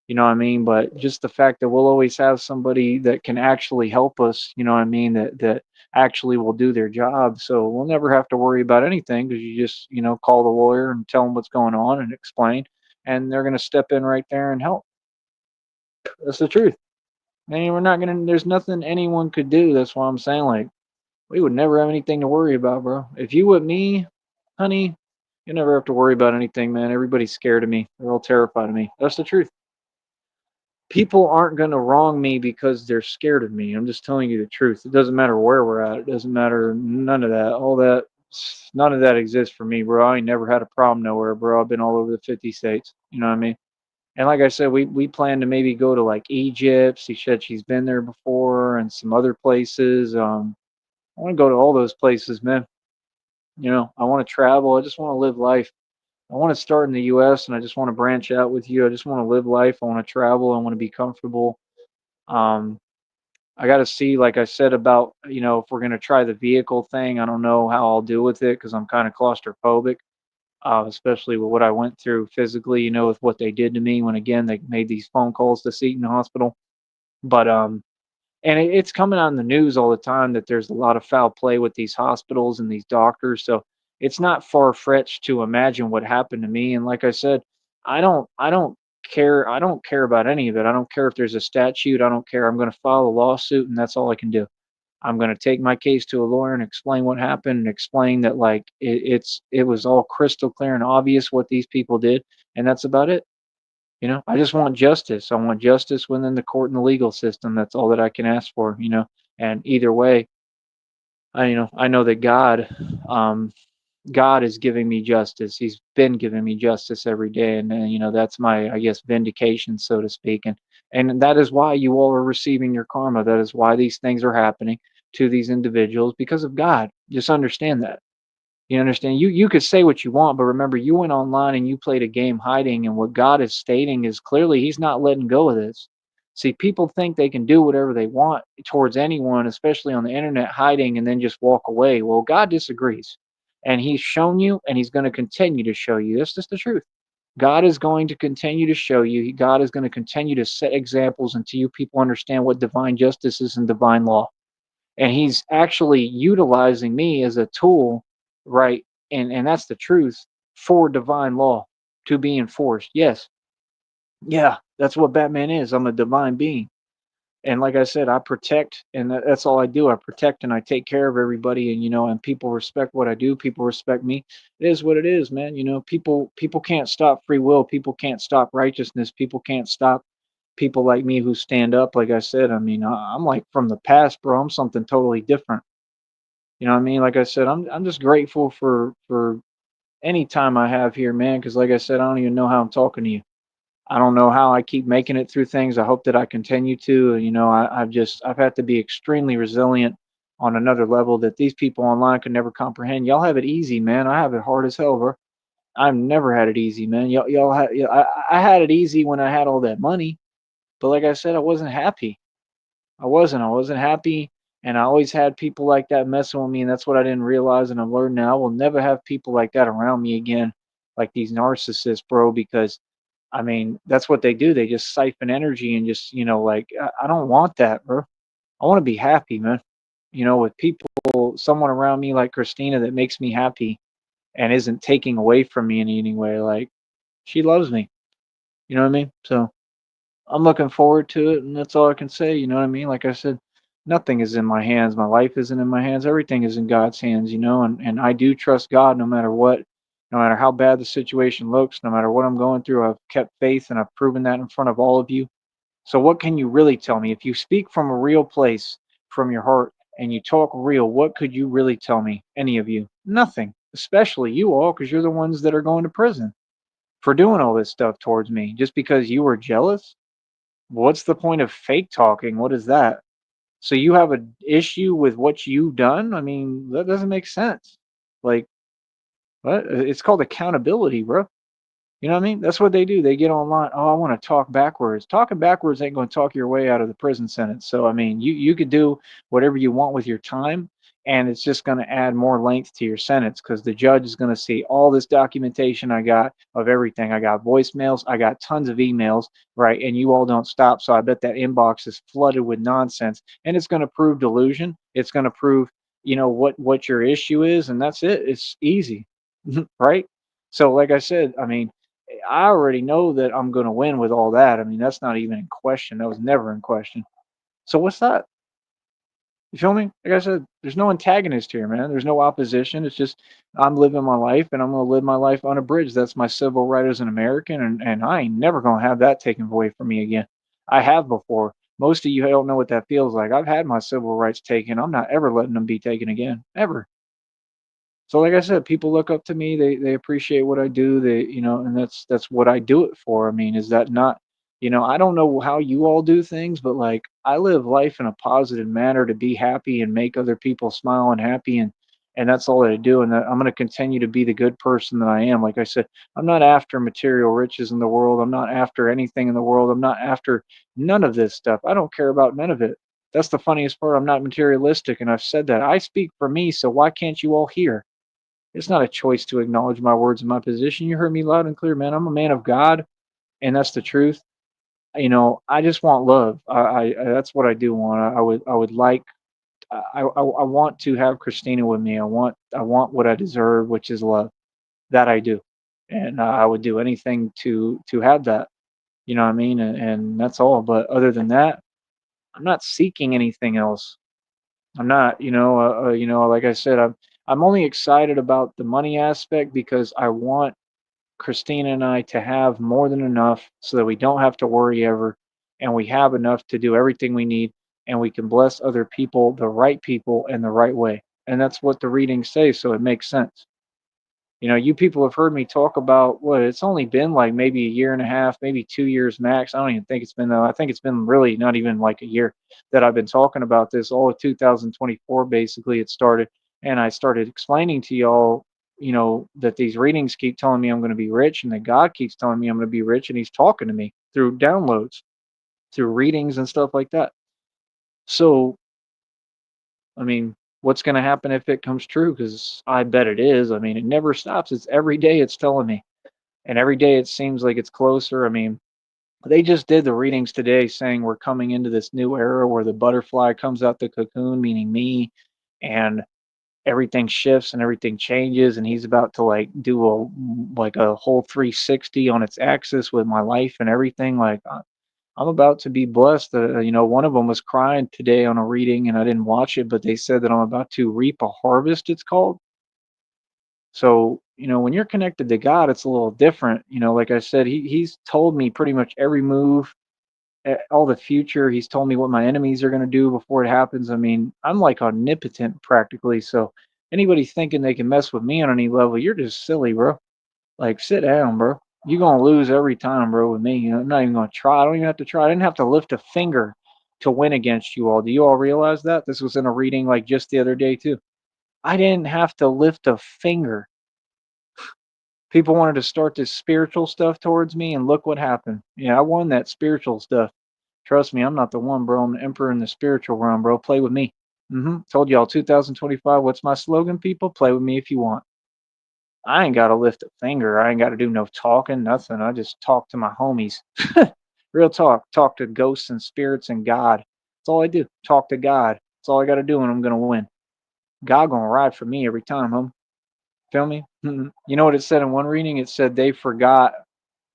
You know what I mean? But just the fact that we'll always have somebody that can actually help us, you know what I mean, that actually will do their job. So we'll never have to worry about anything because you just, call the lawyer and tell them what's going on and explain, and they're going to step in right there and help. That's the truth. And we're not going to, there's nothing anyone could do. That's why I'm saying, like, we would never have anything to worry about, bro. If you with me, honey, you never have to worry about anything, man. Everybody's scared of me. They're all terrified of me. That's the truth. People aren't going to wrong me because they're scared of me. I'm just telling you the truth. It doesn't matter where we're at. It doesn't matter none of that. All that, none of that exists for me, bro. I ain't never had a problem nowhere, bro. I've been all over the 50 states. You know what I mean? And like I said, we plan to maybe go to like Egypt. She said she's been there before and some other places. I want to go to all those places, man. I want to travel. I just want to live life. I want to start in the US and I just want to branch out with you. I just want to live life. I want to travel. I want to be comfortable. Um, I got to see, like I said, about, if we're going to try the vehicle thing. I don't know how I'll do with it because I'm kind of claustrophobic, especially with what I went through physically, with what they did to me when, again, they made these phone calls to Seton Hospital. But and it's coming on the news all the time that there's a lot of foul play with these hospitals and these doctors. So it's not far fetched to imagine what happened to me. And like I said, I don't care. I don't care about any of it. I don't care if there's a statute. I don't care. I'm going to file a lawsuit, and that's all I can do. I'm going to take my case to a lawyer and explain what happened and explain that like it was all crystal clear and obvious what these people did, and that's about it. I just want justice. I want justice within the court and the legal system. That's all that I can ask for. And either way, I know that um, God is giving me justice. He's been giving me justice every day, and that's my, I guess, vindication, so to speak. And that is why you all are receiving your karma. That is why these things are happening to these individuals because of God. Just understand that. You understand? You could say what you want, but remember, you went online and you played a game hiding, and what God is stating is clearly He's not letting go of this. See, people think they can do whatever they want towards anyone, especially on the internet, hiding and then just walk away. Well, God disagrees, and He's shown you, and He's going to continue to show you. That's just the truth. God is going to continue to show you. God is going to continue to set examples until you people understand what divine justice is and divine law, and he's actually utilizing me as a tool, right? And that's the truth, for divine law to be enforced. Yes, yeah, that's what Batman is. I'm a divine being, and like I said, I protect, and that's all I do. I protect and I take care of everybody, and and people respect what I do. People respect me. It is what it is, man. People can't stop free will. People can't stop righteousness. People can't stop people like me who stand up. Like I said, I mean, I'm like from the past, bro. I'm something totally different. You know what I mean? Like I said, I'm just grateful for any time I have here, man. Because like I said, I don't even know how I'm talking to you. I don't know how I keep making it through things. I hope that I continue to. I've had to be extremely resilient on another level that these people online could never comprehend. Y'all have it easy, man. I have it hard as hell, bro. I've never had it easy, man. Y'all had, I had it easy when I had all that money, but like I said, I wasn't happy. I wasn't happy, and I always had people like that messing with me, and that's what I didn't realize, and I've learned now I will never have people like that around me again, like these narcissists, bro, because I mean, that's what they do. They just siphon energy and just, like I don't want that, bro. I want to be happy, man. With people, someone around me like Christina that makes me happy and isn't taking away from me in any way. Like she loves me. You know what I mean? So I'm looking forward to it, and that's all I can say. You know what I mean? Like I said, nothing is in my hands. My life isn't in my hands. Everything is in God's hands. You know, and I do trust God no matter what, no matter how bad the situation looks, no matter what I'm going through. I've kept faith, and I've proven that in front of all of you. So what can you really tell me? If you speak from a real place, from your heart, and you talk real, what could you really tell me? Any of you? Nothing. Especially you all, because you're the ones that are going to prison for doing all this stuff towards me, just because you were jealous. What's the point of fake talking? What is that? So you have an issue with what you've done? I mean, that doesn't make sense. Like, what? It's called accountability, bro. You know what I mean? That's what they do. They get online. Oh, I want to talk backwards. Talking backwards ain't going to talk your way out of the prison sentence. So I mean, you could do whatever you want with your time, and it's just going to add more length to your sentence because the judge is going to see all this documentation I got of everything. I got voicemails. I got tons of emails, right? And you all don't stop. So I bet that inbox is flooded with nonsense, and it's going to prove delusion. It's going to prove, what your issue is, and that's it. It's easy, right? So, like I said, I mean, I already know that I'm going to win with all that. I mean, that's not even in question. That was never in question. So what's that? You feel me? Like I said, there's no antagonist here, man. There's no opposition. It's just I'm living my life and I'm going to live my life unabridged. That's my civil right as an American. And I ain't never going to have that taken away from me again. I have before. Most of you don't know what that feels like. I've had my civil rights taken. I'm not ever letting them be taken again. Ever. So like I said, people look up to me. They appreciate what I do. And that's what I do it for. I mean, is that not, I don't know how you all do things, but like I live life in a positive manner to be happy and make other people smile and happy and that's all that I do. And that I'm going to continue to be the good person that I am. Like I said, I'm not after material riches in the world. I'm not after anything in the world. I'm not after none of this stuff. I don't care about none of it. That's the funniest part. I'm not materialistic, and I've said that. I speak for me, so why can't you all hear? It's not a choice to acknowledge my words and my position. You heard me loud and clear, man. I'm a man of God, and that's the truth. I just want love. That's what I do want. I would like. I want to have Christina with me. I want what I deserve, which is love. That I do, and I would do anything to have that. You know what I mean? And that's all. But other than that, I'm not seeking anything else. I'm not. Like I said, I'm only excited about the money aspect because I want Christina and I to have more than enough so that we don't have to worry ever and we have enough to do everything we need and we can bless other people, the right people, in the right way. And that's what the readings say, so it makes sense. You people have heard me talk about what it's only been like maybe a year and a half, maybe 2 years max. I don't even think it's been, I think it's been really not even like a year that I've been talking about this. All of 2024, basically, it started. And I started explaining to y'all, that these readings keep telling me I'm going to be rich and that God keeps telling me I'm going to be rich. And He's talking to me through downloads, through readings and stuff like that. So, I mean, what's going to happen if it comes true? Because I bet it is. I mean, it never stops. It's every day it's telling me. And every day it seems like it's closer. I mean, they just did the readings today saying we're coming into this new era where the butterfly comes out the cocoon, meaning me, and everything shifts and everything changes. And he's about to like do a whole 360 on its axis with my life and everything. Like I'm about to be blessed. One of them was crying today on a reading, and I didn't watch it, but they said that I'm about to reap a harvest. It's called. So, when you're connected to God, it's a little different. Like I said, He's told me pretty much every move, all the future. He's told me what my enemies are going to do before it happens. I mean, I'm like omnipotent practically. So, anybody thinking they can mess with me on any level, you're just silly, bro. Like, sit down, bro. You're going to lose every time, bro, with me. I'm not even going to try. I don't even have to try. I didn't have to lift a finger to win against you all. Do you all realize that? This was in a reading like just the other day, too. I didn't have to lift a finger. People wanted to start this spiritual stuff towards me, and look what happened. Yeah, I won that spiritual stuff. Trust me, I'm not the one, bro. I'm the emperor in the spiritual realm, bro. Play with me. Told y'all 2025. What's my slogan, people? Play with me if you want. I ain't got to lift a finger. I ain't got to do no talking, nothing. I just talk to my homies. Real talk. Talk to ghosts and spirits and God. That's all I do. Talk to God. That's all I got to do, and I'm gonna win. God gonna ride for me every time, huh? Feel me? You know what it said in one reading? It said they forgot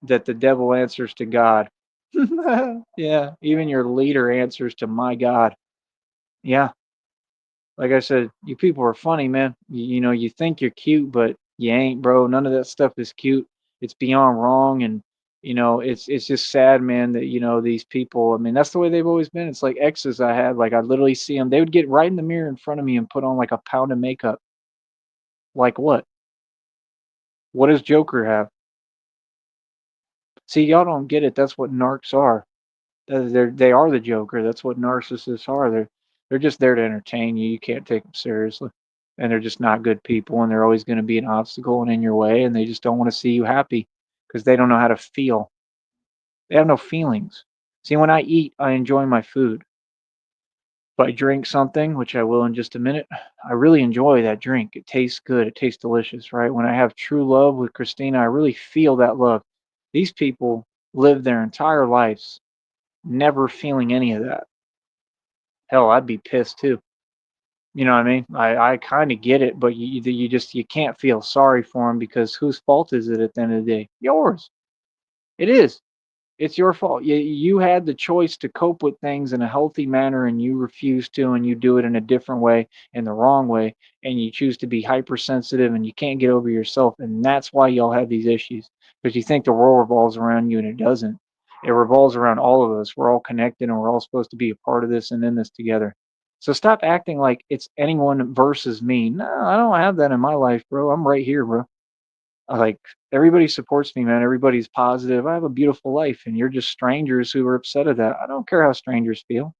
that the devil answers to God. Yeah, even your leader answers to my God. Yeah, like I said, you people are funny, man. You think you're cute, but you ain't, bro. None of that stuff is cute. It's beyond wrong, and it's just sad, man. That these people. I mean, that's the way they've always been. It's like exes I had. Like I literally see them. They would get right in the mirror in front of me and put on like a pound of makeup. Like what? What does Joker have? See, y'all don't get it. That's what narcs are. They are the Joker. That's what narcissists are. They're just there to entertain you. You can't take them seriously, and they're just not good people. And they're always going to be an obstacle and in your way. And they just don't want to see you happy because they don't know how to feel. They have no feelings. See, when I eat, I enjoy my food. If I drink something, which I will in just a minute, I really enjoy that drink. It tastes good. It tastes delicious, right? When I have true love with Christina, I really feel that love. These people live their entire lives never feeling any of that. Hell, I'd be pissed too. You know what I mean? I kind of get it, but you can't feel sorry for them because whose fault is it at the end of the day? Yours. It is. It's your fault. You had the choice to cope with things in a healthy manner and you refuse to, and you do it in a different way, in the wrong way, and you choose to be hypersensitive and you can't get over yourself. And that's why y'all have these issues because you think the world revolves around you and it doesn't. It revolves around all of us. We're all connected and we're all supposed to be a part of this and in this together. So stop acting like it's anyone versus me. No, I don't have that in my life, bro. I'm right here, bro. Like everybody supports me, man. Everybody's positive. I have a beautiful life, and you're just strangers who are upset at that. I don't care how strangers feel.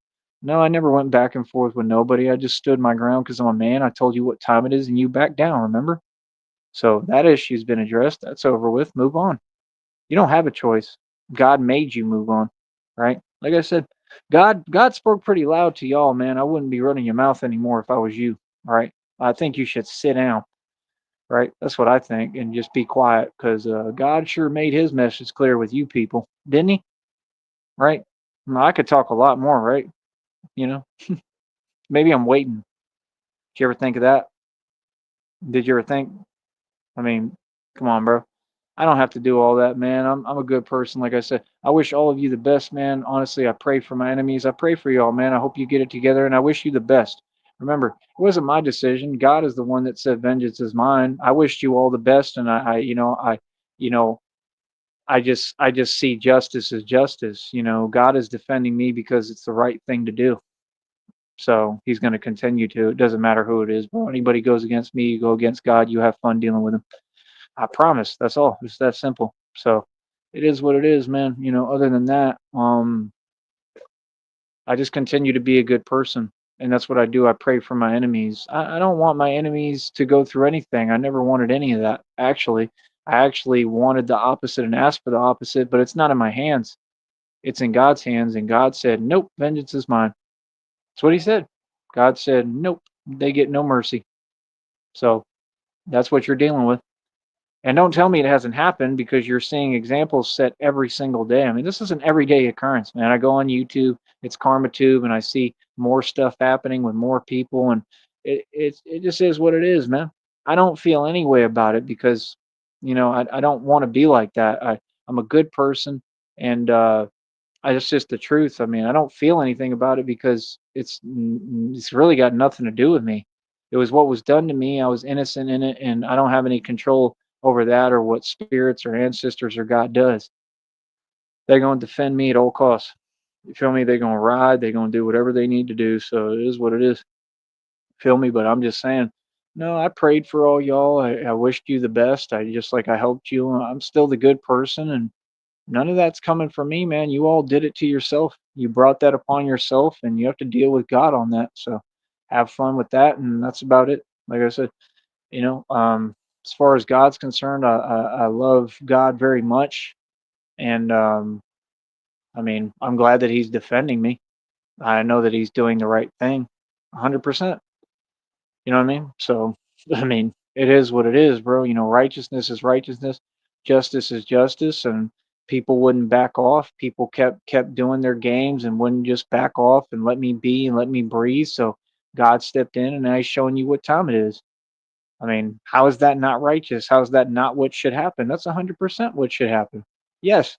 No, I never went back and forth with nobody. I just stood my ground because I'm a man. I told you what time it is, and you backed down. Remember? So that issue's been addressed. That's over with. Move on. You don't have a choice. God made you move on, right? Like I said, God spoke pretty loud to y'all, man. I wouldn't be running your mouth anymore if I was you, right? I think you should sit down, right? That's what I think, and just be quiet because God sure made His message clear with you people, didn't He? Right? Now, I could talk a lot more, right? You know, maybe I'm waiting. Did you ever think of that? Did you ever think? I mean, come on, bro. I don't have to do all that, man. I'm a good person. Like I said, I wish all of you the best, man. Honestly, I pray for my enemies. I pray for y'all, man. I hope you get it together, and I wish you the best. Remember, it wasn't my decision. God is the one that said, "Vengeance is mine." I wished you all the best, and you know, I just see justice as justice. God is defending me because it's the right thing to do. So He's going to continue to. It doesn't matter who it is, bro. Anybody goes against me, you go against God. You have fun dealing with them. I promise. That's all. It's that simple. So it is what it is, man. Other than that, I just continue to be a good person. And that's what I do. I pray for my enemies. I don't want my enemies to go through anything. I never wanted any of that. Actually, I actually wanted the opposite and asked for the opposite, but it's not in my hands. It's in God's hands. And God said, "Nope, vengeance is mine." That's what He said. God said, "Nope, they get no mercy." So that's what you're dealing with. And don't tell me it hasn't happened because you're seeing examples set every single day. I mean, this is an everyday occurrence, man. I go on YouTube, it's KarmaTube, and I see more stuff happening with more people, and it just is what it is, man. I don't feel any way about it because, I don't want to be like that. I'm a good person, and it's just the truth. I mean, I don't feel anything about it because it's really got nothing to do with me. It was what was done to me. I was innocent in it, and I don't have any control over that or what spirits or ancestors or God does. They're going to defend me at all costs. You feel me? They're going to ride. They're going to do whatever they need to do. So it is what it is. Feel me? But I'm just saying. No, I prayed for all y'all. I wished you the best. I just like I helped you. I'm still the good person, and none of that's coming from me, man. You all did it to yourself. You brought that upon yourself, and you have to deal with God on that. So have fun with that, and that's about it. Like I said, as far as God's concerned, I love God very much, and I mean, I'm glad that He's defending me. I know that He's doing the right thing, 100%. You know what I mean? So, I mean, it is what it is, bro. Righteousness is righteousness, justice is justice, and people wouldn't back off. People kept doing their games and wouldn't just back off and let me be and let me breathe. So God stepped in, and now He's showing you what time it is. I mean, how is that not righteous? How is that not what should happen? That's 100% what should happen. Yes,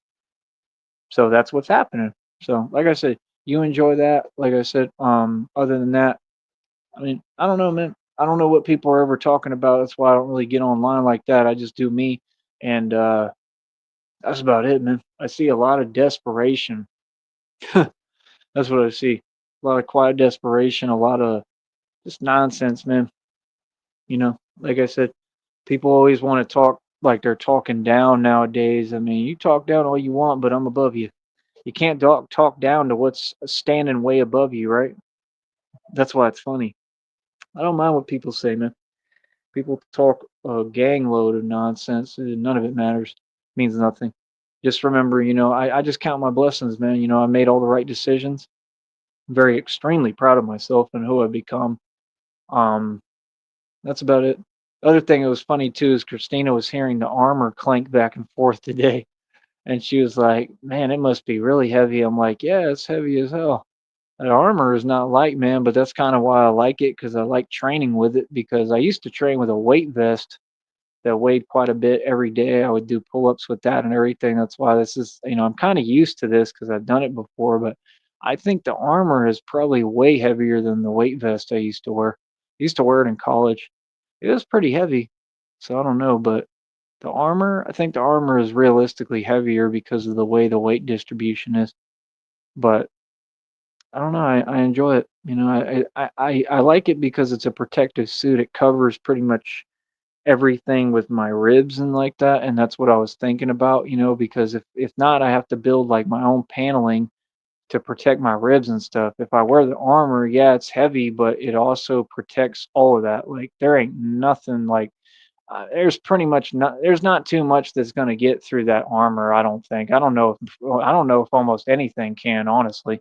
So that's what's happening. So like I said, you enjoy that. Like I said, other than that, I mean, I don't know, man. I don't know what people are ever talking about. That's why I don't really get online like that. I just do me, and that's about it, man. I see a lot of desperation. That's what I see. A lot of quiet desperation, a lot of just nonsense, man. Like I said, people always want to talk like they're talking down nowadays. I mean, you talk down all you want, but I'm above you. You can't talk down to what's standing way above you, right? That's why it's funny. I don't mind what people say, man. People talk a gang load of nonsense. None of it matters. Means nothing. Just remember, I just count my blessings, man. I made all the right decisions. I'm very extremely proud of myself and who I've become. Um, that's about it. Other thing that was funny too is Christina was hearing the armor clank back and forth today, and she was like, "Man, it must be really heavy." I'm like, "Yeah, it's heavy as hell." The armor is not light, man, but that's kind of why I like it because I like training with it. Because I used to train with a weight vest that weighed quite a bit every day. I would do pull ups with that and everything. That's why this is, I'm kind of used to this because I've done it before. But I think the armor is probably way heavier than the weight vest I used to wear. I used to wear it in college. It was pretty heavy. So I don't know. But I think the armor is realistically heavier because of the way the weight distribution is. But I don't know. I enjoy it. I like it because it's a protective suit. It covers pretty much everything with my ribs and like that. And that's what I was thinking about, because if not, I have to build like my own paneling to protect my ribs and stuff. If I wear the armor, yeah, it's heavy, but it also protects all of that. Like there ain't nothing like there's not too much that's going to get through that armor. I don't think. I don't know if almost anything can, honestly.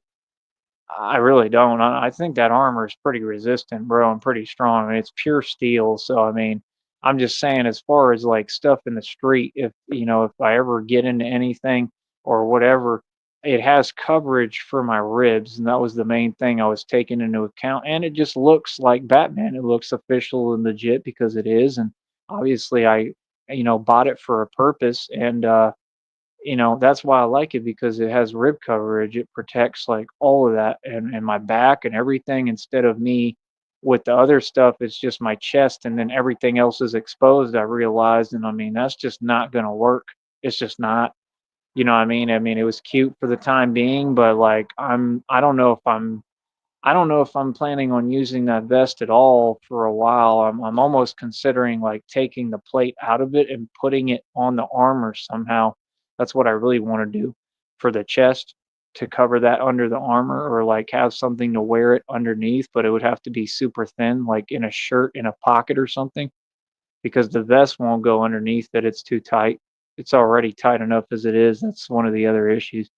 I really don't. I think that armor is pretty resistant, bro, and pretty strong. I mean, it's pure steel. So, I mean, I'm just saying, as far as like stuff in the street, if I ever get into anything or whatever, it has coverage for my ribs. And that was the main thing I was taking into account. And it just looks like Batman. It looks official and legit because it is. And obviously, bought it for a purpose. And, that's why I like it because it has rib coverage. It protects like all of that and my back and everything instead of me with the other stuff. It's just my chest and then everything else is exposed. I realized, and I mean, that's just not going to work. It's just not, what I mean? I mean, it was cute for the time being, but like, I don't know if I'm planning on using that vest at all for a while. I'm almost considering like taking the plate out of it and putting it on the armor somehow. That's what I really want to do for the chest to cover that under the armor or like have something to wear it underneath, but it would have to be super thin, like in a shirt in a pocket or something, because the vest won't go underneath it. It's too tight. It's already tight enough as it is. That's one of the other issues.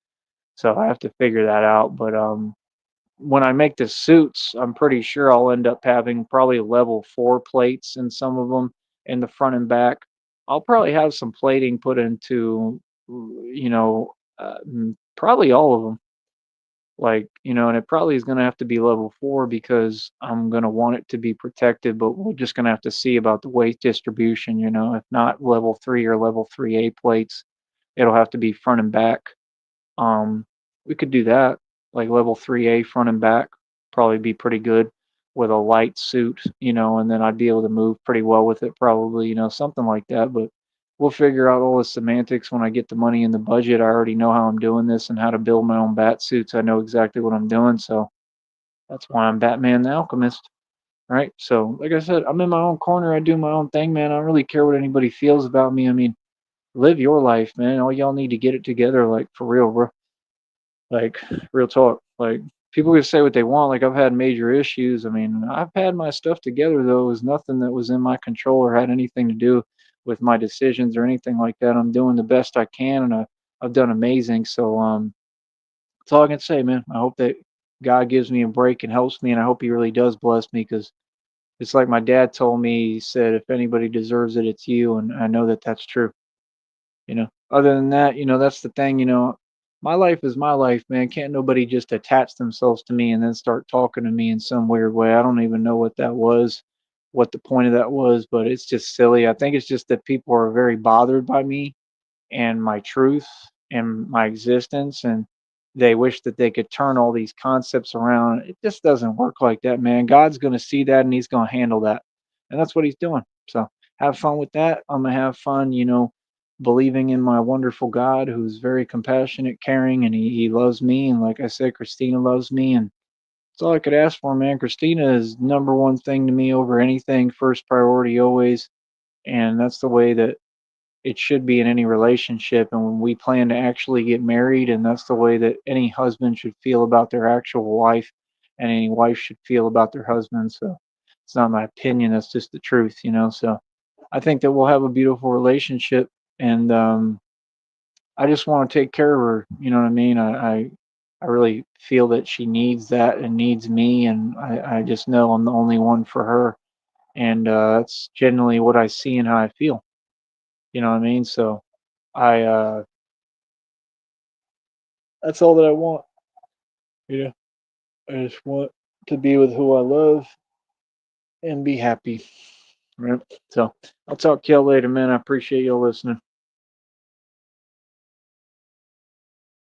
So I have to figure that out. But when I make the suits, I'm pretty sure I'll end up having probably level 4 plates in some of them in the front and back. I'll probably have some plating put into, probably all of them. Like, and it probably is going to have to be level 4 because I'm going to want it to be protected, but we're just going to have to see about the weight distribution, if not level 3 or level 3A plates, it'll have to be front and back. um, we could do that, like level 3A front and back, probably be pretty good with a light suit, and then I'd be able to move pretty well with it, probably, something like that. But we'll figure out all the semantics when I get the money in the budget. I already know how I'm doing this and how to build my own bat suits. I know exactly what I'm doing, so that's why I'm Batman the Alchemist. Right. So, like I said, I'm in my own corner. I do my own thing, man. I don't really care what anybody feels about me. I mean, live your life, man. All y'all need to get it together, like for real, bro. Like real talk. Like people can say what they want. Like I've had major issues. I mean, I've had my stuff together though. It was nothing that was in my control or had anything to do with my decisions or anything like that. I'm doing the best I can and I've done amazing. So that's all I can say, man. I hope that God gives me a break and helps me and I hope he really does bless me because it's like my dad told me, he said, if anybody deserves it, it's you. And I know that that's true. Other than that, that's the thing, my life is my life, man. Can't nobody just attach themselves to me and then start talking to me in some weird way. I don't even know what that was, what the point of that was, but it's just silly. I think it's just that people are very bothered by me and my truth. and my existence, and they wish that they could turn all these concepts around. It just doesn't work like that, man. God's going to see that and he's going to handle that. And that's what he's doing. So have fun with that. I'm going to have fun, believing in my wonderful God who's very compassionate, caring, and he loves me. And like I said, Christina loves me. And that's all I could ask for, man. Christina is number one thing to me over anything, first priority always. And that's the way that it should be in any relationship. And when we plan to actually get married, and that's the way that any husband should feel about their actual wife, and any wife should feel about their husband. So it's not my opinion, that's just the truth. So I think that we'll have a beautiful relationship. And I just want to take care of her. You know what I mean? I really feel that she needs that and needs me. And I just know I'm the only one for her. And that's generally what I see and how I feel. You know what I mean? So I that's all that I want. You know, I just want to be with who I love and be happy. Right. So I'll talk to y'all later, man. I appreciate y'all listening.